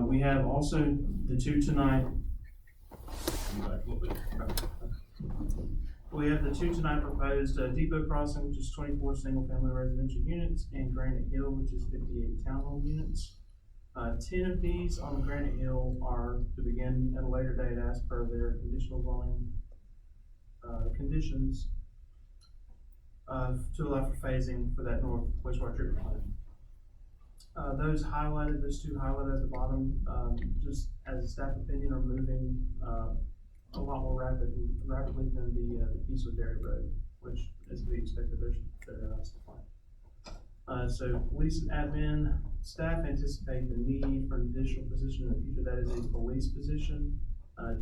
We have also the two tonight. We have the two tonight proposed, Depot Crossing, which is 24 single-family residential units, and Granite Hill, which is 58 townhome units. 10 of these on Granite Hill are to begin at a later date as per their conditional zoning conditions to allow for phasing for that north wastewater treatment plant. Those two highlighted at the bottom, just as a staff opinion, are moving a lot more rapidly than the Keysler Dairy Road, which is to be expected, their supply. So police and admin, staff anticipate the need for an additional position in the future, that is a police position.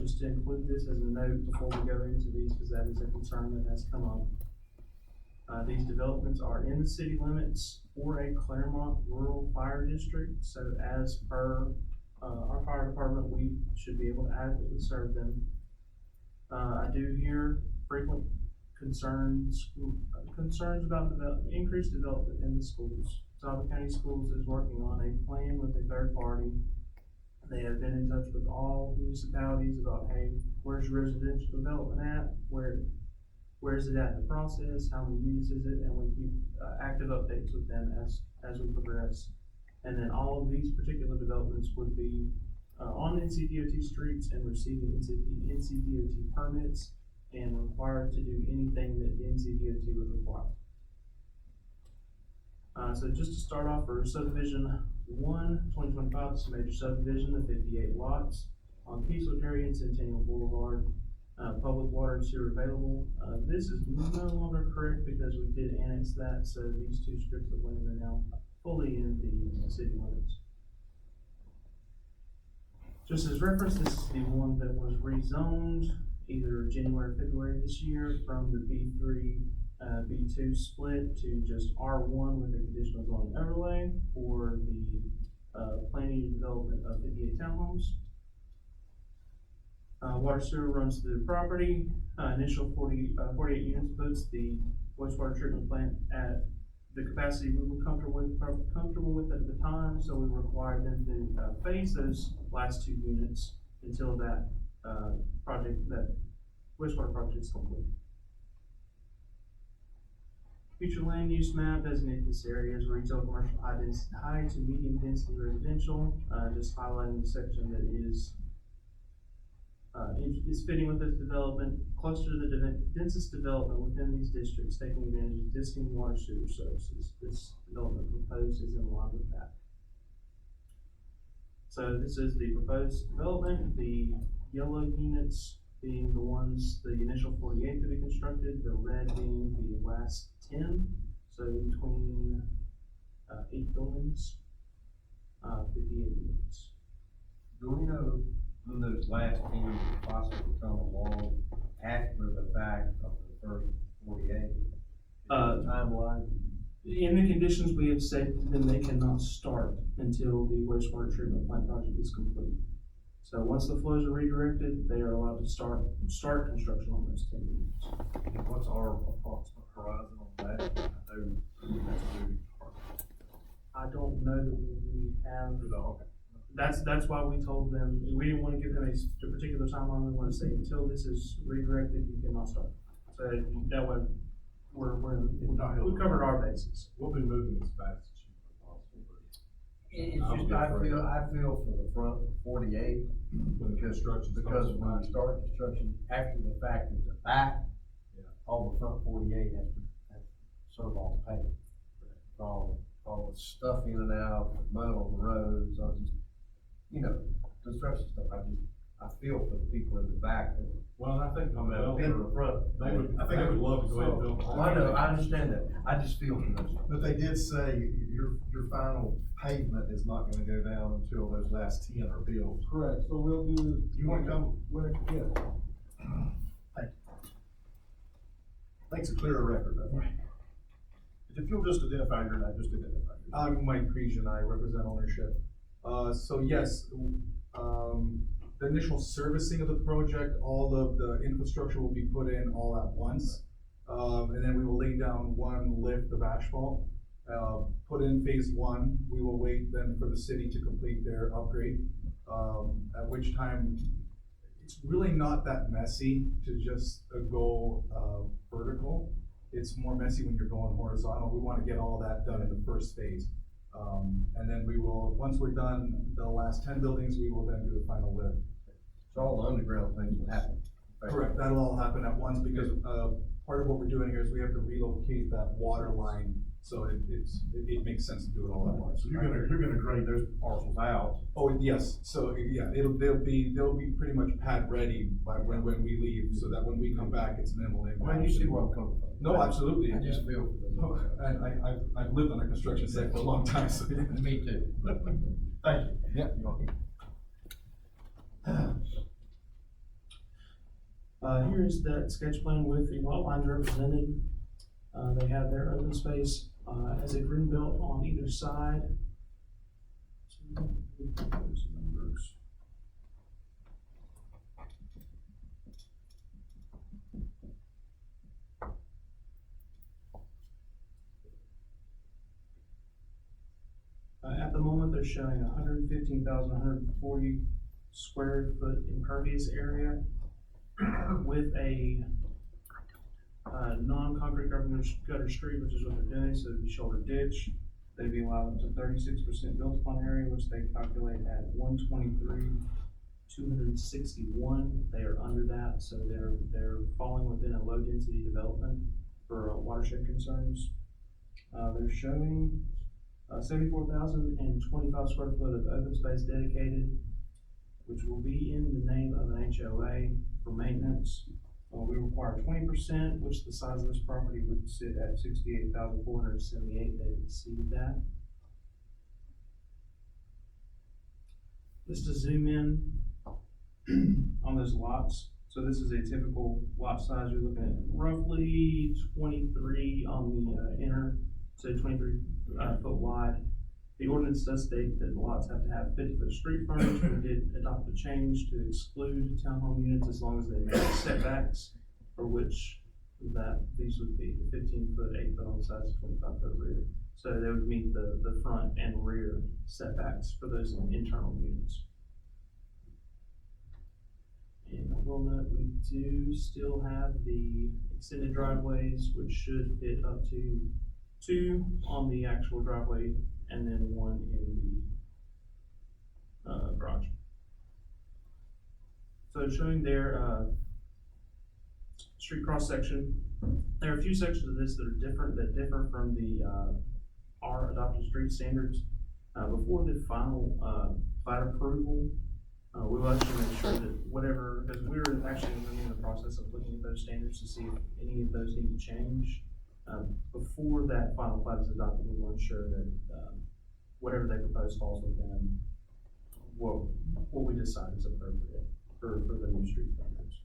Just to include this as a note before we go into these, because that is a concern that has come up. These developments are in the city limits or a Claremont rural fire district, so as per, our fire department, we should be able to adequately serve them. I do hear frequent concerns about increased development in the schools. Talbot County Schools is working on a plan with a third party. They have been in touch with all municipalities about, hey, where's your residential development at? Where is it at in the process? How many units is it? And we keep active updates with them as we progress. And then all of these particular developments would be on NCDOT streets and receiving NCDOT permits and required to do anything that the NCDOT would require. So just to start off, for subdivision 1, 2025, this is a major subdivision of 58 lots on Keysler Dairy and Centennial Boulevard. Public water and sewer available. This is no longer correct because we did annex that, so these two strips of land are now fully in the city limits. Just as reference, this is the one that was rezoned either January or February this year from the B3, B2 split to just R1 with a conditional zoning overlay for the planning and development of 58 townhomes. Water sewer runs through the property. Initial 48 units puts the wastewater treatment plant at the capacity we were comfortable with at the time, so we required them to phase those last 2 units until that that wastewater project is complete. Future land use map designates this area as retail, commercial, high to medium density residential. Just highlighting the section that is fitting with this development, cluster to the densest development within these districts, taking advantage of existing water sewer services. This development proposed is in line with that. So this is the proposed development, the yellow units being the ones, the initial 48 to be constructed, the red being the last 10, so between 8 buildings, 58 units. Do we know when those last 10 could possibly come along after the fact of the first 48? Timeline? In the conditions we have said, then they cannot start until the wastewater treatment plant project is complete. So once the flows are redirected, they are allowed to start construction on those 10 units. What's our approximate horizon on that? I know that's a moving part. I don't know that we have. Okay. That's why we told them, we didn't want to give them a particular timeline. We want to say until this is redirected, you cannot start. So that way, we covered our bases. We'll be moving as fast as humanly possible. It's just, I feel for the front 48, because when you start construction after the fact at the back, all the front 48 has to serve all the pavement. All the stuff in and out, the mud on the roads, construction stuff, I feel for the people in the back. Well, I think, In the front. they would love to go ahead and build. I know, I understand that, I just feel for those. But they did say your final pavement is not gonna go down until those last 10 are built. Correct, so we'll do. You wanna come? Yeah. Thank you. Makes a clearer record, though. If you'll just identify your name, just identify. I'm Mike Crejan, I represent ownership. So yes, the initial servicing of the project, all of the infrastructure will be put in all at once. And then we will lay down one lift of asphalt, put in phase 1. We will wait then for the city to complete their upgrade, at which time it's really not that messy to just go vertical. It's more messy when you're going horizontal. We want to get all that done in the first phase. And then we will, once we're done the last 10 buildings, we will then do the final lift. So all the underground things will happen. Correct, that'll all happen at once because part of what we're doing here is we have to relocate that water line So it makes sense to do it all at once. So you're gonna grade those parcels out. Oh, yes, so, yeah, they'll be pretty much pad ready by when we leave, so that when we come back, it's minimal impact. Well, you see where I'm coming from. No, absolutely. I just feel for them. I've lived on a construction site for a long time, so. Me too. Thank you. Yeah. Here's that sketch plan with the lot lines represented. They have their open space, as a green belt on either side. Those numbers. At the moment, they're showing 115,140 square foot impervious area with a non-concrete gutter street, which is what they're doing, so it'd be shoulder ditch. They'd be allowed up to 36% built upon area, which they calculate at 123,261. They are under that, so they're falling within a low density development for watershed concerns. They're showing 74,025 square foot of open space dedicated, which will be in the name of an HOA for maintenance. We require 20%, which the size of this property would sit at 68,478. They exceeded that. Just to zoom in on those lots. So this is a typical lot size. You're looking at roughly 23 on the inner, so 23 foot wide. The ordinance does state that lots have to have 50-foot street frontage. We did adopt a change to exclude townhome units as long as they meet setbacks, for which these would be 15-foot, 8-foot on the sides, 25-foot rear. So they would meet the front and rear setbacks for those internal units. And I will note, we do still have the extended driveways, which should fit up to 2 on the actual driveway and then 1 in the garage. So showing their street cross section, there are a few sections of this that are different, that differ from the our adopted street standards. Before the final plat approval, we will actually make sure that whatever, because we're actually in the process of looking at those standards to see if any of those need to change. Before that final plat is adopted, we want to ensure that whatever they propose falls within what we decide is appropriate for the new street standards.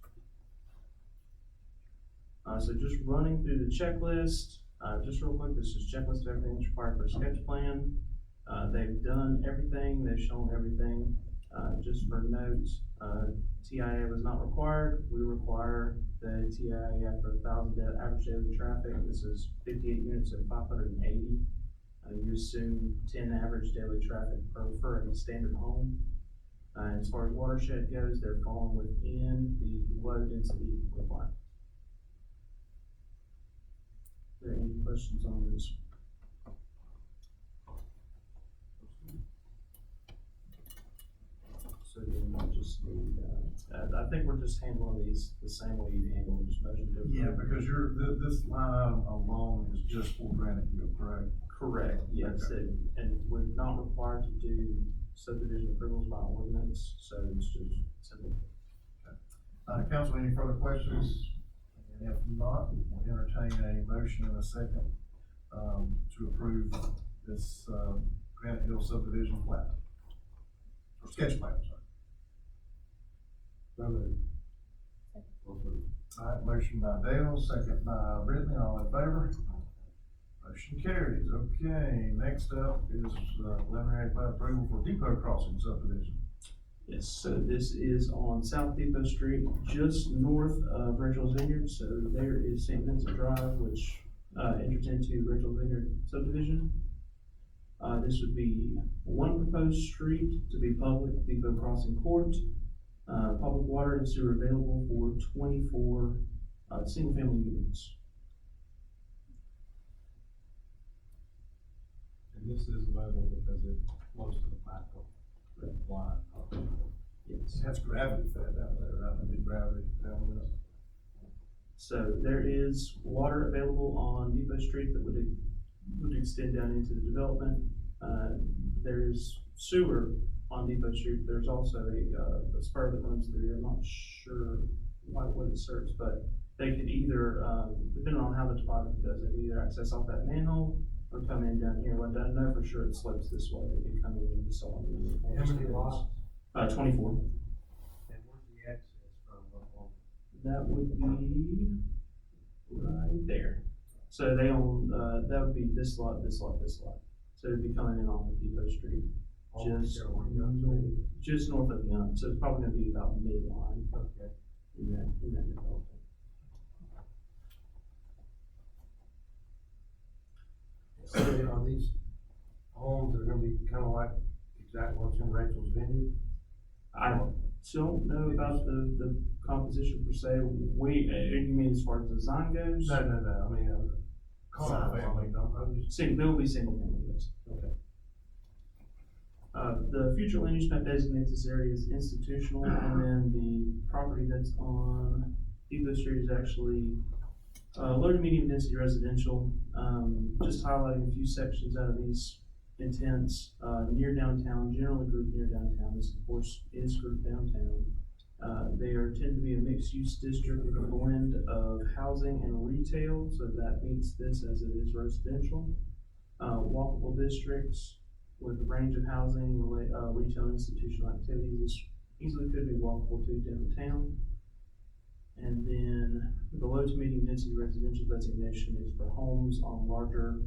So just running through the checklist, just real quick, this is checklist of everything that's required for a sketch plan. They've done everything, they've shown everything. Just for notes, TIA was not required. We require the TIA after 1,000 average daily traffic. This is 58 units at 580. You assume 10 average daily traffic for a standard home. As far as watershed goes, they're falling within the low density requirement. Are there any questions on this? So then we just need, I think we're just handling these the same way you handle just motion to approve. Yeah, because this line item alone is just for Granite Hill, correct? Correct, yes, Okay. and we're not required to do subdivision approvals by ordinance, so it's just simple. Council, any further questions? And if not, we'll entertain a motion and a second, to approve this, Granite Hill subdivision plat. Or sketch plan, sorry. Alright, motion by Dale, second by Brittany, all in favor? Motion carries. Okay, next up is, preliminary plat approval for Depot Crossing subdivision. Yes, so this is on South Depot Street, just north of Rachel's Vineyard. So there is St. Vincent Drive, which enters into Rachel's Vineyard subdivision. This would be one proposed street to be public, Depot Crossing Court. Public water and sewer available for 24 single-family units. And this is available because it flows to the back of the line. Yes. That's gravity fed down there, right? That'd be gravity down there. So there is water available on Depot Street that would would extend down into the development. There's sewer on Depot Street. There's also a spur that runs through here. I'm not sure quite what it serves, but they could either, depending on how the topography does, they could either access off that manhole or come in down here. Well, I know for sure it slopes this way. They could come in and just all. How many lots? 24. And where's the access from? That would be right there. So they own, that would be this lot, this lot, this lot. So it'd be coming in off of Depot Street, just north of Young. So it's probably gonna be about midline. Okay. In that development. So are these homes that are gonna be kind of like exactly what's in Rachel's Vineyard? I don't know about the composition per se. You mean as far as design goes? No, I mean, common family, I'm just. There will be single family, yes. Okay. The future land use map designates this area as institutional, and then the property that's on Depot Street is actually low to medium density residential. Just highlighting a few sections out of these intents. Near downtown, generally grouped near downtown. This, of course, is grouped downtown. They tend to be a mixed-use district with a blend of housing and retail, so that meets this as it is residential. Walkable districts with a range of housing, retail, and institutional activities. This easily could be walkable to downtown. And then the low to medium density residential designation is for homes on larger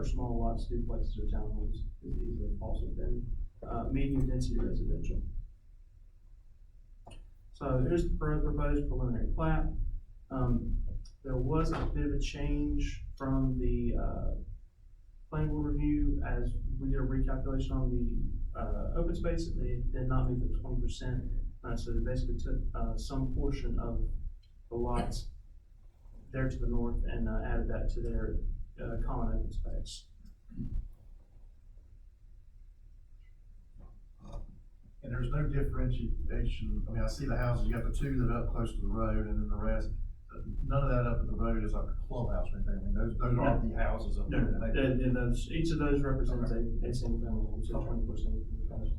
small lots, duplexes, or townhomes. It easily falls within medium density residential. So here's the proposed preliminary plat. There was a bit of a change from the planning board review as we did a recalculation on the open space, and they did not meet the 20%. So they basically took some portion of the lots there to the north and added that to their common open space. And there's no differentiation, I mean, I see the houses, you got the two that are up close to the road, and then the rest, none of that up at the road is like a clubhouse or anything, I mean, those are the houses up there. And each of those represents a single family home, so 24 single family homes.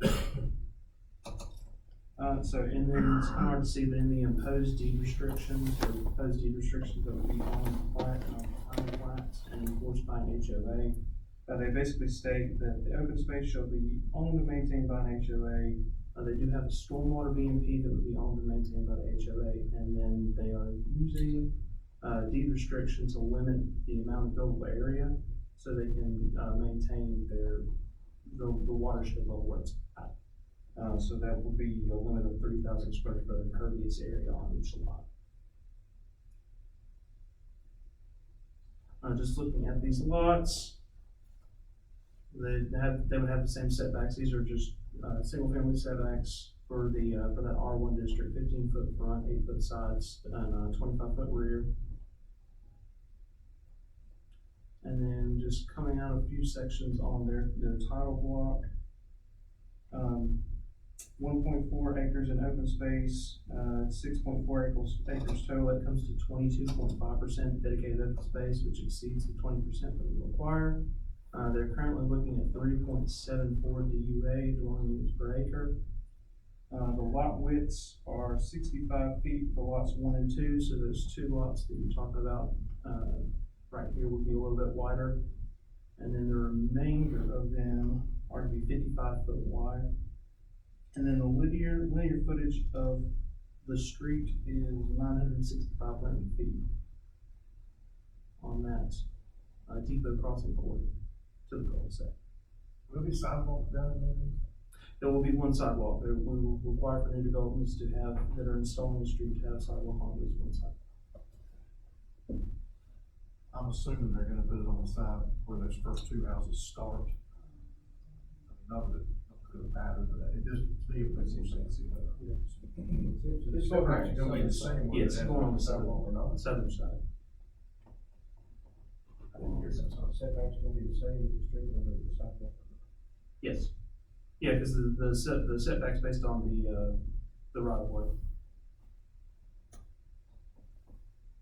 And then it's kind of hard to see, but in the imposed deed restrictions, or proposed deed restrictions that would be on the plat and on the plats and enforced by an HOA, they basically state that the open space shall be owned and maintained by an HOA. They do have a stormwater BMP that would be owned and maintained by the HOA, and then they are using deed restrictions to limit the amount of buildable area so they can maintain the watershed level where it's at. So that will be a limit of 30,000 square foot of impervious area on each lot. Just looking at these lots, they would have the same setbacks. These are just single family setbacks for that R1 district: 15 foot front, 8 foot sides, and 25 foot rear. And then just coming out a few sections on their title block. 1.4 acres in open space, 6.4 acres total. That comes to 22.5% dedicated open space, which exceeds the 20% that we require. They're currently looking at 3.74 DUA, dwelling units per acre. The lot widths are 65 feet for lots 1 and 2, so those two lots that you're talking about right here will be a little bit wider. And then the remainder of them are to be 55 foot wide. And then the linear footage of the street is 965 linear feet on that depot crossing court to the cul-de-sac. Will there be sidewalk down in there? There will be one sidewalk. We will require for new developments to have, that are installing the street, to have sidewalk on this one side. I'm assuming they're gonna put it on the side where those first two houses start. Not that it could matter, but it just, to me, it makes some sense. It's gonna be the same. Yes, it's going on the southern side. Setback's gonna be the same as the street on the sidewalk. Yes. Yeah, because the setback's based on the right of way.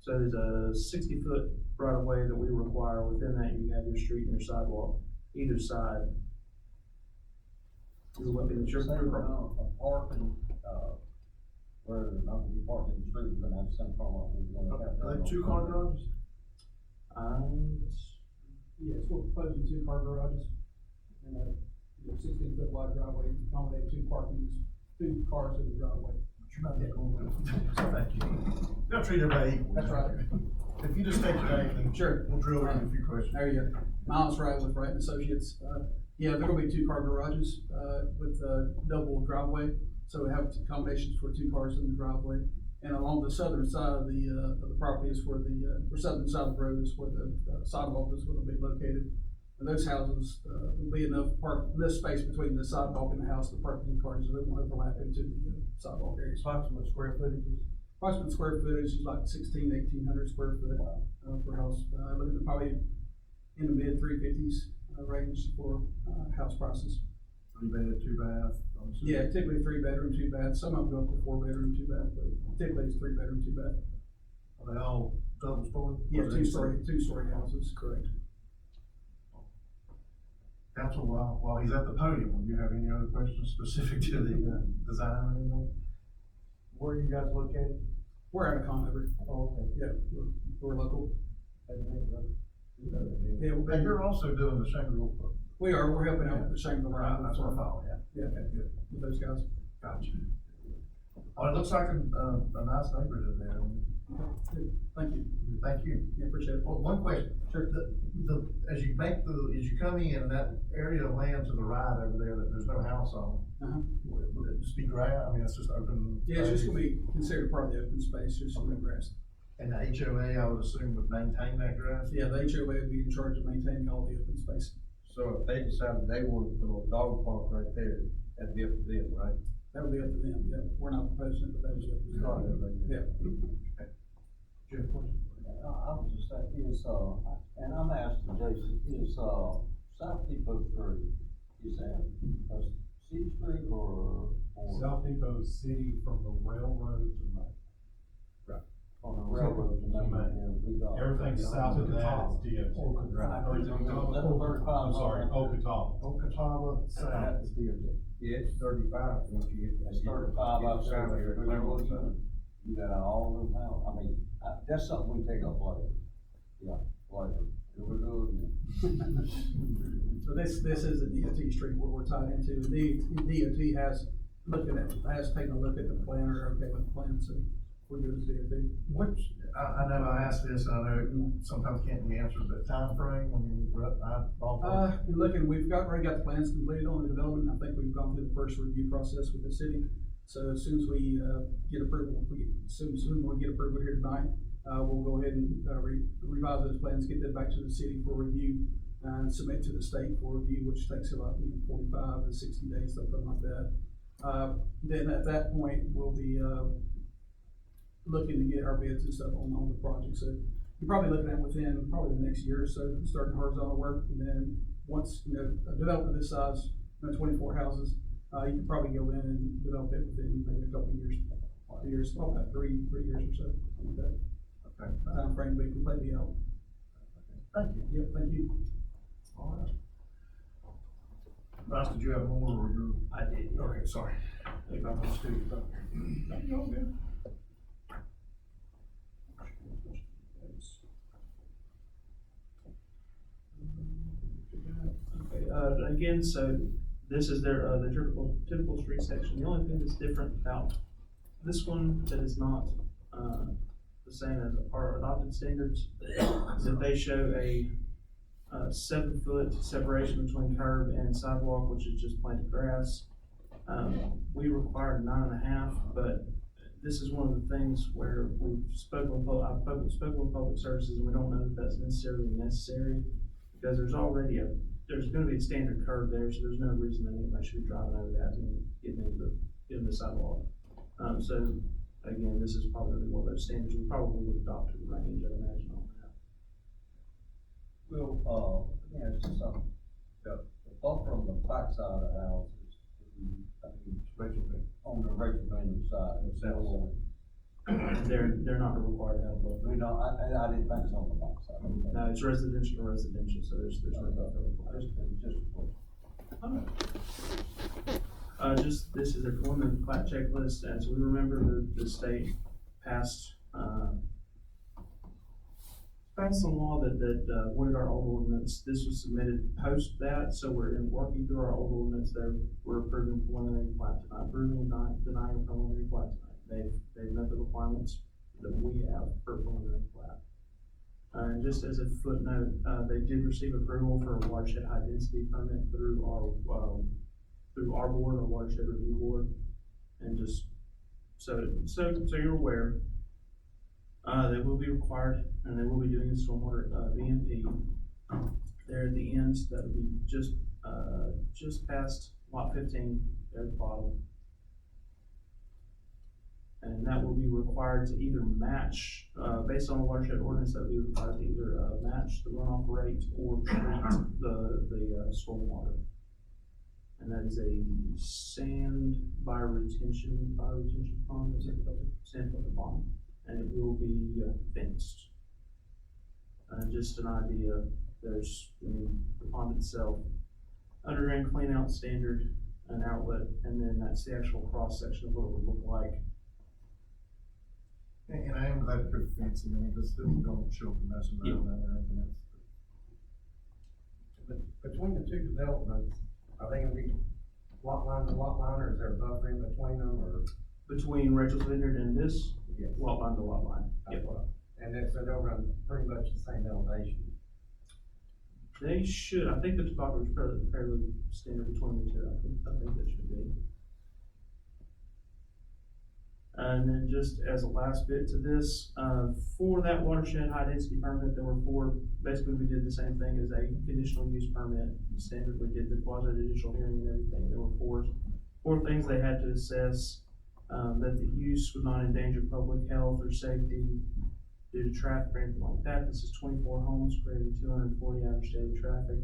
So there's a 60-foot right of way that we require. Within that, you have your street and your sidewalk, either side. You're looking at your Same amount of parking, where not gonna be parking in the street, we're gonna have some problem. Are they two-car garages? Yes, we're proposing 2-car garages, and a 16-foot wide driveway, to accommodate 2 cars in the driveway. But you're not going with it. So thank you. You don't treat everybody equal. That's right. If you just state your name, then Sure. we'll drill in a few questions. There you go. Miles Wright with Wright and Associates. Yeah, they're gonna be 2-car garages, with a double driveway. So we have accommodations for 2 cars in the driveway. And along the southern side of the property is where or southern side of the road is where the sidewalk is where they'll be located. And those houses, will be enough space between the sidewalk and the house to park 2 cars, so they won't overlap into the sidewalk areas. Approximate square footages? Approximate square footage is like 1,800 square foot, per house. Looking at probably in the mid 350s, range for, house prices. 3-bed, 2-bath. I'm assuming. Yeah, typically 3-bedroom, 2-bath. Some of them go up to 4-bedroom, 2-bath, but typically it's 3-bedroom, 2-bath. Are they all double story? Yeah, 2-story houses, correct. Council, while he's at the podium, do you have any other questions specific to the, design or anything? Where are you guys located? We're out of Conover. Oh, okay. Yeah, we're local. Yeah, And you're also doing the Shangri-La. we're helping out with the Shangri-La. Right, that's what I thought, yeah. Yeah, Okay, good. with those guys. Gotcha. Well, it looks like a nice neighborhood there. Good. Thank you. Thank you. Yeah, appreciate it. Well, one question. Sure. As you come in, that area of land to the right over there that there's no house on, Uh-huh. would it just be grass? I mean, it's just open. Yeah, it's just gonna be considered part of the open space, just no grass. And the HOA, I would assume, would maintain that grass? Yeah, the HOA would be in charge of maintaining all the open space. So if they decided they wanted to put a dog park right there, that'd be up to them, right? That would be up to them, yeah. We're not proposing it, but that was up to them. Start it right there. Yeah. Do you have a question? I was just saying, and I'm asking Jason, is, South Depot 3, is that a city street or? South Depot City from the railroad to Main. On the railroad to Main, and we got. Everything south of that is DOT. Or is it I'm sorry, Okatah. Okatawa South is DOT. Yeah, it's 35 once you get. It's 35 outside of here, Claremont. you got all them houses, I mean, that's something we take up later. Yeah, later, we're good. So this is a DOT street where we're tied into. DOT has taken a look at the plan, or okay with the plan, so we're good as DOT. Which, I know I asked this, and I know it sometimes can't be answered, but timeframe, I mean, You're looking, already got the plans completed on the development. I think we've gone through the first review process with the city. So as soon as we, get approval, soon we get approval here tonight, we'll go ahead and, revise those plans, get them back to the city for review, and submit to the state for review, which takes about 45 to 60 days, something like that. Then at that point, we'll be, looking to get our bids and stuff on the project. So you're probably looking at within probably the next year or so, starting horizontal work, and then once, a development this size, 24 houses, you can probably go in and develop it within maybe a couple of years, 2 years, probably about 3 years or so, like that. Okay. Timeframe will be completely out. Thank you. Yeah, thank you. All right. Bryce, did you have more, or you? I did. Okay, sorry. If I'm just speaking, but. You're all good. Okay, again, so this is their, the typical street section. The only thing that's different about this one that is not, the same as our adopted standards is that they show a 7-foot separation between curb and sidewalk, which is just planted grass. We require 9.5, but this is one of the things where I've spoken with public services, and we don't know if that's necessarily necessary, because there's gonna be a standard curb there, so there's no reason that anybody should be driving over that and getting into the sidewalk. So again, this is probably one of those standards we probably would adopt to the range, I imagine, on that. Well, yeah, it's just something, the buffer on the back side of the house is, on the Rachel Bennett side, it's They're not required to have both. We don't, I didn't think so on the backside. Okay. No, it's residential to residential, so there's no buffer required. Just a question. Just, this is a preliminary plat checklist. As we remember, the state passed some law that voided our old ordinance. This was submitted post that, so we're working through our old ordinance there. We're approving preliminary plat tonight, denying a preliminary plat tonight. They've met the requirements that we have for preliminary plat. And just as a footnote, they did receive approval for a watershed high density permit through our board, our watershed review board. And just so you're aware, they will be required, and they will be doing the stormwater VMP. There at the ends, that will be just past lot 15 there at the bottom. And that will be required to either match, based on the watershed ordinance, that will be required to either match the runoff rate or treat the stormwater. And that is a sand retention pond, sand filter pond, and it will be fenced. Just an idea, there's, the pond itself, underground clean out standard, an outlet, and then that's the actual cross section of what it would look like. And I am glad to put fencing, I mean, this don't show up messing around that or anything else. But between the two developments, are they gonna be lot line to lot line, or is there a buffer in between them, or? Between Rachel's Vineyard and this, Yes. lot line to lot line. Yep. And then, so they'll run pretty much the same elevation. They should, I think the topography is fairly standard between the two, I think that should be. And then just as a last bit to this, for that watershed high density permit, there were basically we did the same thing as a conditional use permit. Standard, we did the quasi judicial hearing and everything. There were four things they had to assess, that the use would not endanger public health or safety due to traffic or anything like that. This is 24 homes creating 240 average daily traffic.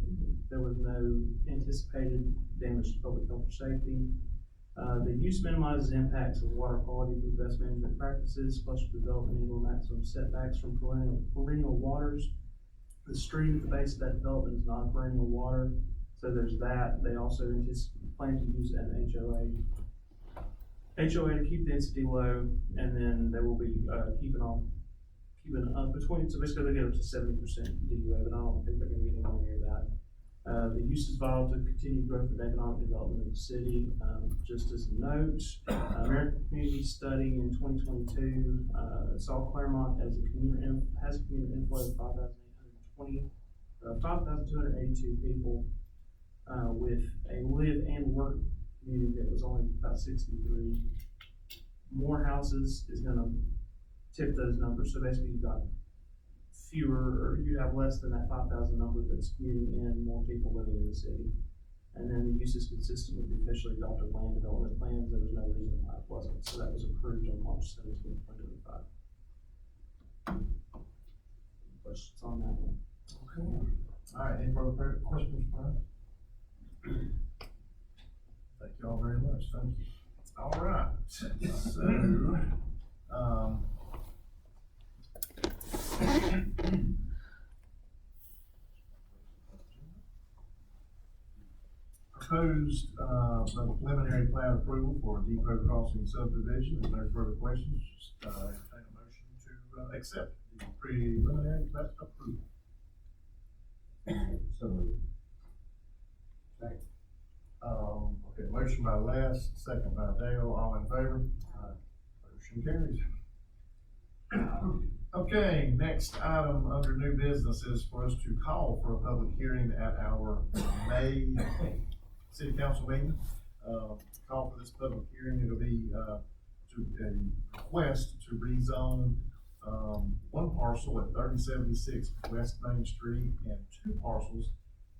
There was no anticipated damage to public health or safety. The use minimizes impacts of water quality through best management practices, cluster development, and maximum setbacks from perennial waters. The stream at the base of that development is not perennial water, so there's that. They also plan to use an HOA to keep density low, and then they will be keeping up between, so basically they get up to 70% DUA, but I don't think they're gonna get anywhere near that. The use is vital to continued growth and economic development of the city. Just as a note, American Community Study in 2022 saw Claremont as a community inflow of 5,282 people, with a live and work community that was only about 63. More houses is gonna tip those numbers, so basically you've got fewer, or you have less than that 5,000 number that's commuting in, more people living in the city. And then the use is consistent with the officially adopted land development plans. There was no reason why it wasn't, so that was approved on March 17th, 2025. Questions on that one? Okay. All right, any further questions, Brian? Thank you all very much, thank you. All right, so, proposed, preliminary plan approval for Depot Crossing subdivision. If there's further questions, just, entertain a motion to, accept the preliminary plan approval. So moved. Second. Okay, motion by Les, second by Dale, all in favor? Motion carries. Okay, next item under new business is for us to call for a public hearing at our May city council meeting. Call for this public hearing, it'll be, to a request to rezone, one parcel at 3076 West Main Street and two parcels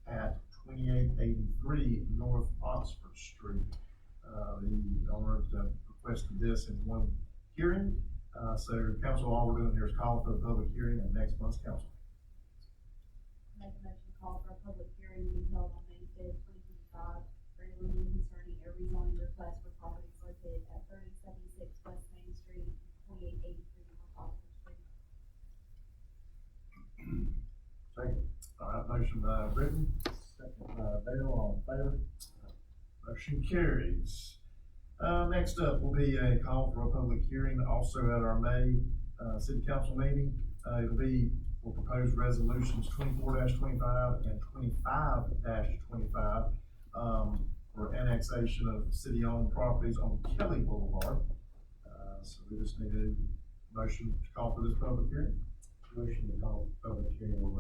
at 2883 North Oxford Street. The owner requested this in one hearing. So council, all we're doing here is calling for a public hearing at next month's council. Make a motion to call for a public hearing to be held on May 5th, 2025, for a ruling concerning a rezoning request for properties located at 3076 West Main Street, 2883 by Brittany, second by Dale, all in favor? Motion carries. Next up will be a call for a public hearing also at our May, city council meeting. It'll be for proposed resolutions 24-25 and 25-25, for annexation of city-owned properties on Kelly Boulevard. So we just need a motion to call for this public hearing. Motion to call public hearing on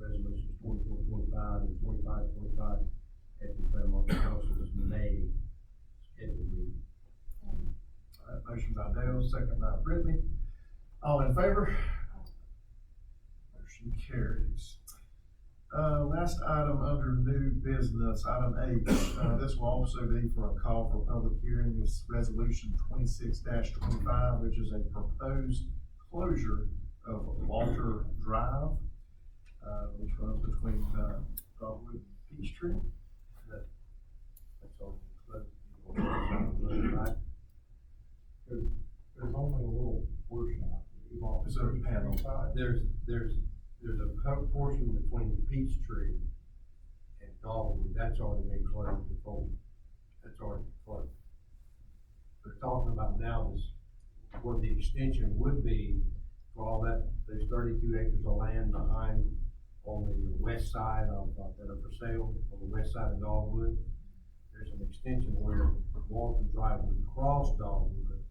resolutions 24-25 and 25-25 at the Claremont Council's May scheduled meeting. All right, motion by Dale, second by Brittany. All in favor? Motion carries. Last item under new business, item H, this will also be for a call for public hearing, is resolution 26-25, which is a proposed closure of Walter Drive, which runs between, Dogwood and Peachtree. That's all. Right? There's only a little portion out there. Is there a panel? There's a portion between Peachtree and Dogwood, that's already been closed before. That's already been closed. They're talking about now this, where the extension would be for all that, there's 32 acres of land behind on the west side of, that are for sale, on the west side of Dogwood. There's an extension where Walton Drive would cross Dogwood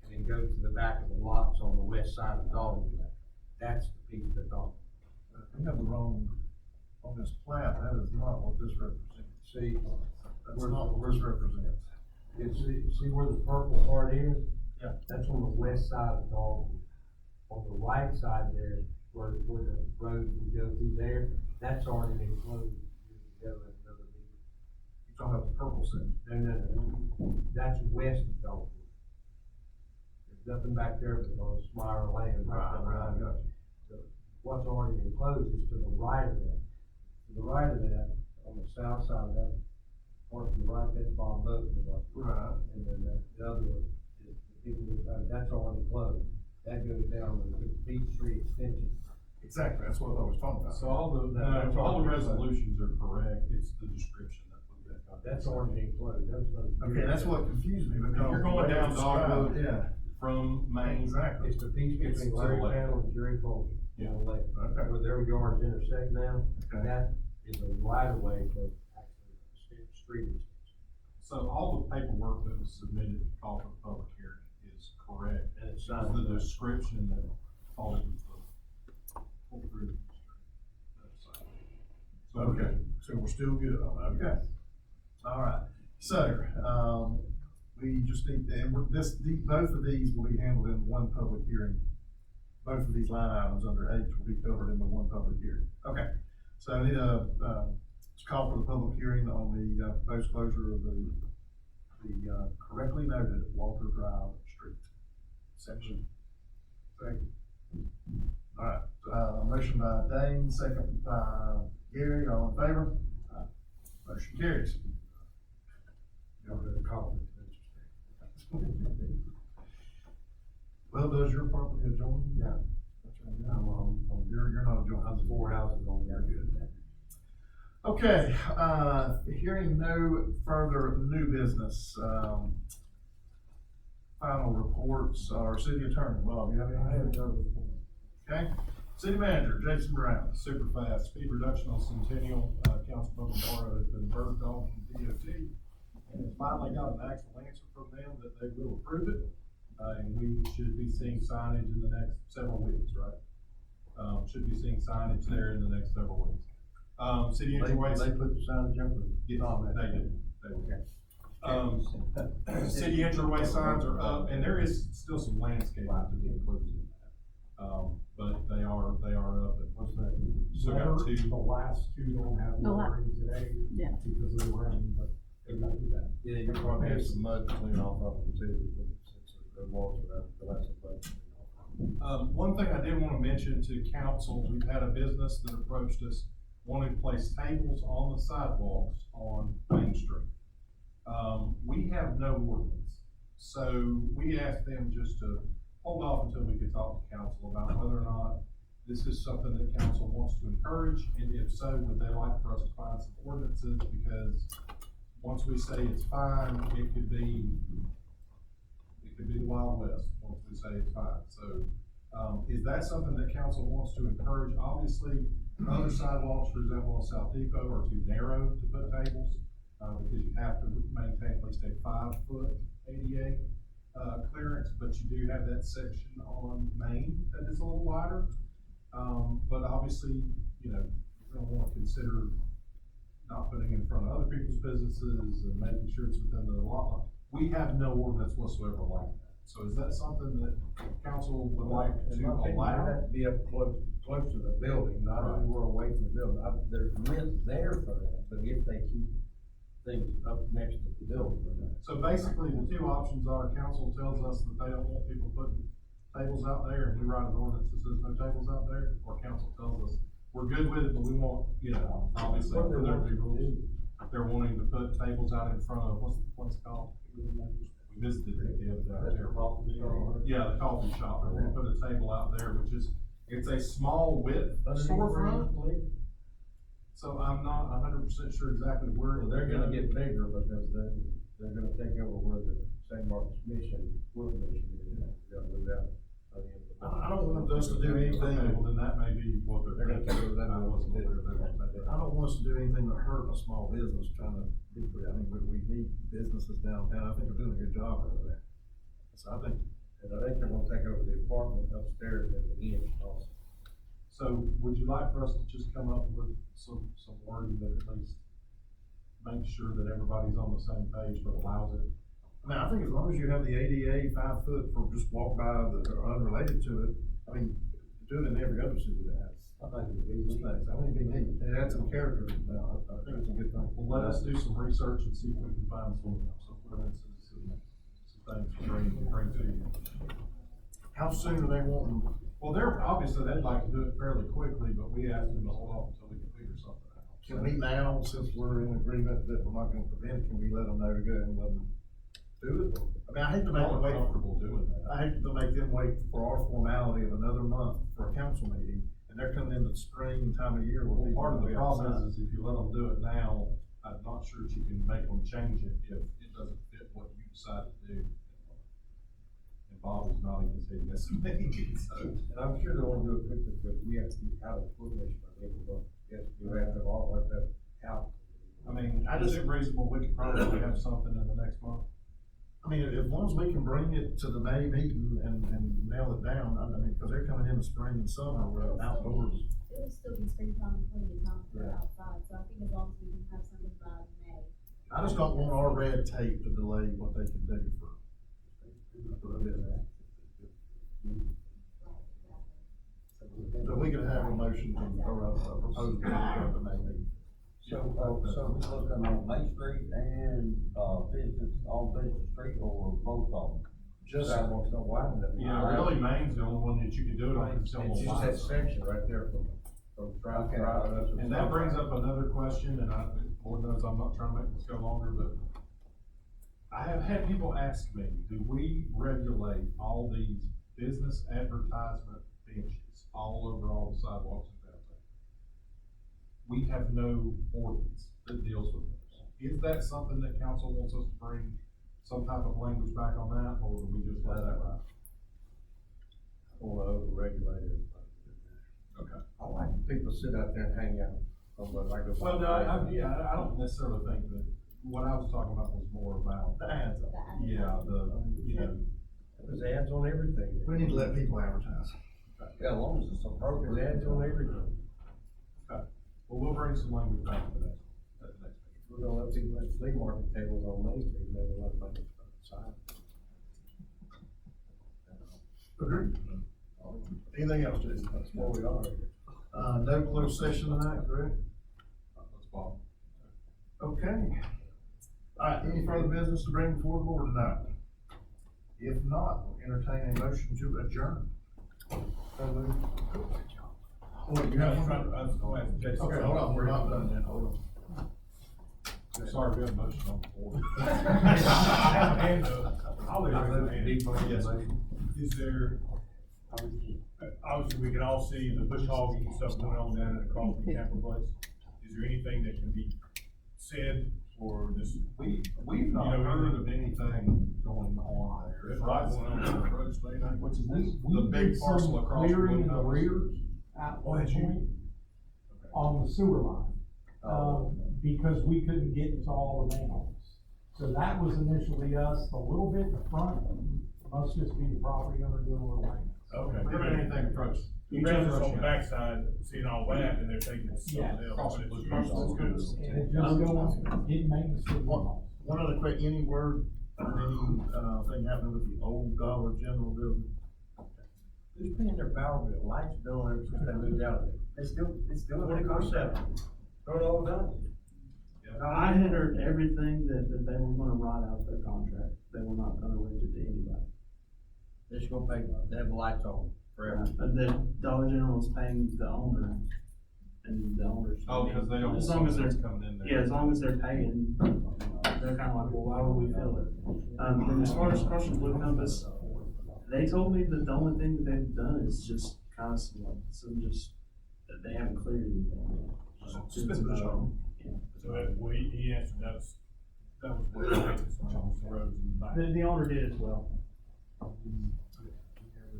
and then go to the back of the lots on the west side of Dogwood. That's the piece they're talking. We have the wrong, on this plat, that is not what this represents. See, That's not what this represents. see where the purple part is? Yeah. That's on the west side of Dogwood. On the right side there, where the road would go through there, that's already been closed years ago in another meeting. You're talking about the purple section. No, that's west of Dogwood. There's nothing back there but those Smire land. Right, got you. What's already been closed is to the right of that. To the right of that, on the south side of that, or to the right, that's Bob Boat. Right. And then the other one is the people that, that's already closed. That goes down to the Peachtree extension. Exactly, that's what I was talking about. So all the resolutions are correct, it's the description that we got. That's already been closed. Okay, that's what confused me, because. You're going down Dogwood. Yeah. From Main. Exactly. It's the piece It's between to the Larry left. Panel and Jerry Folger. Yeah. On the left, Okay. where their yards intersect now, Okay. that is a right of way for actually street extension. So all the paperwork that was submitted to call for the public hearing is correct. And it's It's signed. the description that all it was pulled through. So, Okay, so we're still good on that, okay. All right, so, we just need, and both of these will be handled in one public hearing. Both of these line items under H will be covered in the one public hearing. Okay, so I need a, call for the public hearing on the, proposed closure of the correctly noted Walter Drive Street section. Thank you. All right, motion by Dane, second by Gary, all in favor? Motion carries. Go to the conference. Well, does your property adjoin? Yeah. That's right. You're not adjoining. I'm 4 houses on there. Okay, hearing no further new business, final reports, our city attorney, Bob, you have anything? Okay, city manager, Jason Brown. super fast, speed reduction on Centennial, Councilmember Morrow has been birthed on from DOT. And has finally got an actual answer from them that they will approve it. And we should be seeing signage in the next several weeks, right? Should be seeing signage there in the next several weeks. City entryway. They put the sign jumper. Yes, they did. City entryway signs are up, and there is still some landscape to be included in that. But they are up, and what's that? So got two. The last two don't have The la- watering today. Yeah. Because of the rain, but they're gonna do that. Yeah, you're probably have some mud to clean off of them too, since the walls are out, the last mud to clean off. One thing I did want to mention to council, we've had a business that approached us, wanting to place tables on the sidewalks on Main Street. We have no ordinance, so we asked them just to hold off until we could talk to council about whether or not this is something that council wants to encourage, and if so, would they like for us to find some ordinances, because once we say it's fine, it could be the Wild West, once we say it's fine, so, is that something that council wants to encourage? Obviously, other sidewalks, for example, on South Depot are too narrow to put tables, because you have to maintain at least a 5-foot ADA, clearance, but you do have that section on Main that is a little wider. But obviously, you know, you're gonna wanna consider not putting in front of other people's businesses and making sure it's within the law. We have no ordinance whatsoever like that. So is that something that council would like In to my opinion, allow? it'd have to be up close to the building, not Right. anywhere away from the building. There's limits there for that, but if they keep things up next to the building. So basically, the two options are, council tells us that they don't want people putting tables out there, and we write an ordinance that says no tables out there, or council tells us, we're good with it, but we want, you know, obviously, What do for they there to want be to rules. do? They're wanting to put tables out in front of, what's it called? We visited it the other day. Yeah, the coffee shop, they're gonna put a table out there, which is, it's a small width storefront. So I'm not 100% sure exactly where. Well, they're gonna get bigger because they're gonna take over where the St. Martin's Mission, Wood Mission is. They're gonna move out. I don't want us to do anything. Okay, well, then that may be what They're gonna take over that. I wasn't aware of that. I don't want us to do anything to hurt a small business trying to be, I mean, we need businesses downtown, I think we're doing a good job over there. So I think they're gonna take over the apartment upstairs at the end also. So would you like for us to just come up with some wording that at least makes sure that everybody's on the same page but allows it? I mean, I think as long as you have the ADA 5 foot for just walk by that are unrelated to it, I mean, do it in every other city that has. I think it'd be neat. It adds some character. I think it's a good thing. Well, let us do some research and see if we can find some ordinances and some things to bring to you. How soon are they wanting? Well, obviously, they'd like to do it fairly quickly, but we asked them to hold off until we can figure something out. Can we now, since we're in agreement that we're not gonna prevent it, can we let them know to go ahead and let them do it? I mean, I hate to make them wait. Comfortable doing that. I hate to make them wait for our formality of another month for a council meeting, and they're coming into the spring time of year where Well, people part of the will be problem outside. is if you let them do it now, I'm not sure that you can make them change it if it doesn't fit what you decide to do. And Bob is nodding his head, yes, so. And I'm sure they wanna do it quickly, because we have to be out of Wood Mission by the end of the month. Yes, we have to all like that out. I mean, is it reasonable, we could probably have something in the next month? I mean, as long as we can bring it to the May meeting and nail it down, I mean, cause they're coming in the spring and summer, we're outdoors. It would still be springtime and plenty of time for outside, so I think as long as we can have something by May. I just don't want our red tape to delay what they can do for. So we could have a motion to, or a proposal to the May meeting. So we're looking on Main Street and, Business Street, or both of them? Just, Sidewalks don't widen enough. Yeah, really, Maine's the only one that you could do it on, it's the It's only just line. that section right there from drive to drive. that's what- And that brings up another question, and Lord knows I'm not trying to make this go longer, but I have had people ask me, do we regulate all these business advertisement benches all over all the sidewalks in downtown? We have no ordinance that deals with those. Is that something that council wants us to bring some type of language back on that, or do we just let that ride? I don't wanna overregulate it. Okay. I like people to sit out there and hang out. But I go. Well, no, I don't necessarily think that, what I was talking about was more about, the ads. yeah, There's ads on everything. We need to let people advertise. Yeah, as long as it's There's appropriate. ads on everything. Okay, well, we'll bring some language back at the next meeting. We're gonna let people have flea market tables on Main Street, never let them on the side. Agreed. Anything else, Jason? That's where we are. No closed session tonight, correct? Let's Bob. Okay. All right, any further business to bring before the board tonight? If not, we'll entertain a motion to adjourn. Oh, you have one? I was gonna ask Jason. Okay, hold on, we're not done yet, hold on. Sorry, we have a motion on the floor. I'll leave it. Yes. Is there, obviously, we can all see the bush hogging and stuff going on down at the Claremont camper place. Is there anything that can be said or just? We've not heard of anything going on there. There's a lot going on in the road, Which is this, We the big did parcel some across the clearing in the Wood House? rear at Oh, one did you? point on the sewer line. Because we couldn't get into all the manholes. So that was initially us, a little bit in the front, must just be the property owner doing a little maintenance. Okay. We haven't had anything approached. The residents on the backside, seeing all that, and they're taking it to Yeah. something else. Cross but the it's- Blue House is good. And it just goes, getting maintenance for the manholes. One other quick, any word on any, thing happening with the old Dollar General building? Who's paying their power bill? Lights bill ever since they moved out of it. It's still 24/7. Going all the time. I had heard everything that they were gonna ride out their contract, they were not gonna rent it to anybody. They're just gonna pay, they have the lights on forever. And then Dollar General is paying the owner, and the owners. Oh, because they don't. As long as they're, coming in there. yeah, as long as they're paying, they're kinda like, well, why would we fill it? And as far as crossing Blue Compass, they told me that the only thing that they've done is just kinda that they haven't cleared anything. Just been bush hogging. Yeah. So that, well, he answered, that was what he makes on the roads in the back. The owner did as well.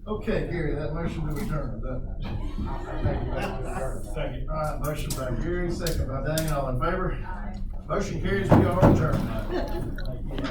Okay, Gary, that motion to adjourn, Second. All right, motion by Gary, second by Dane, all in favor? Motion carries, we are adjourned.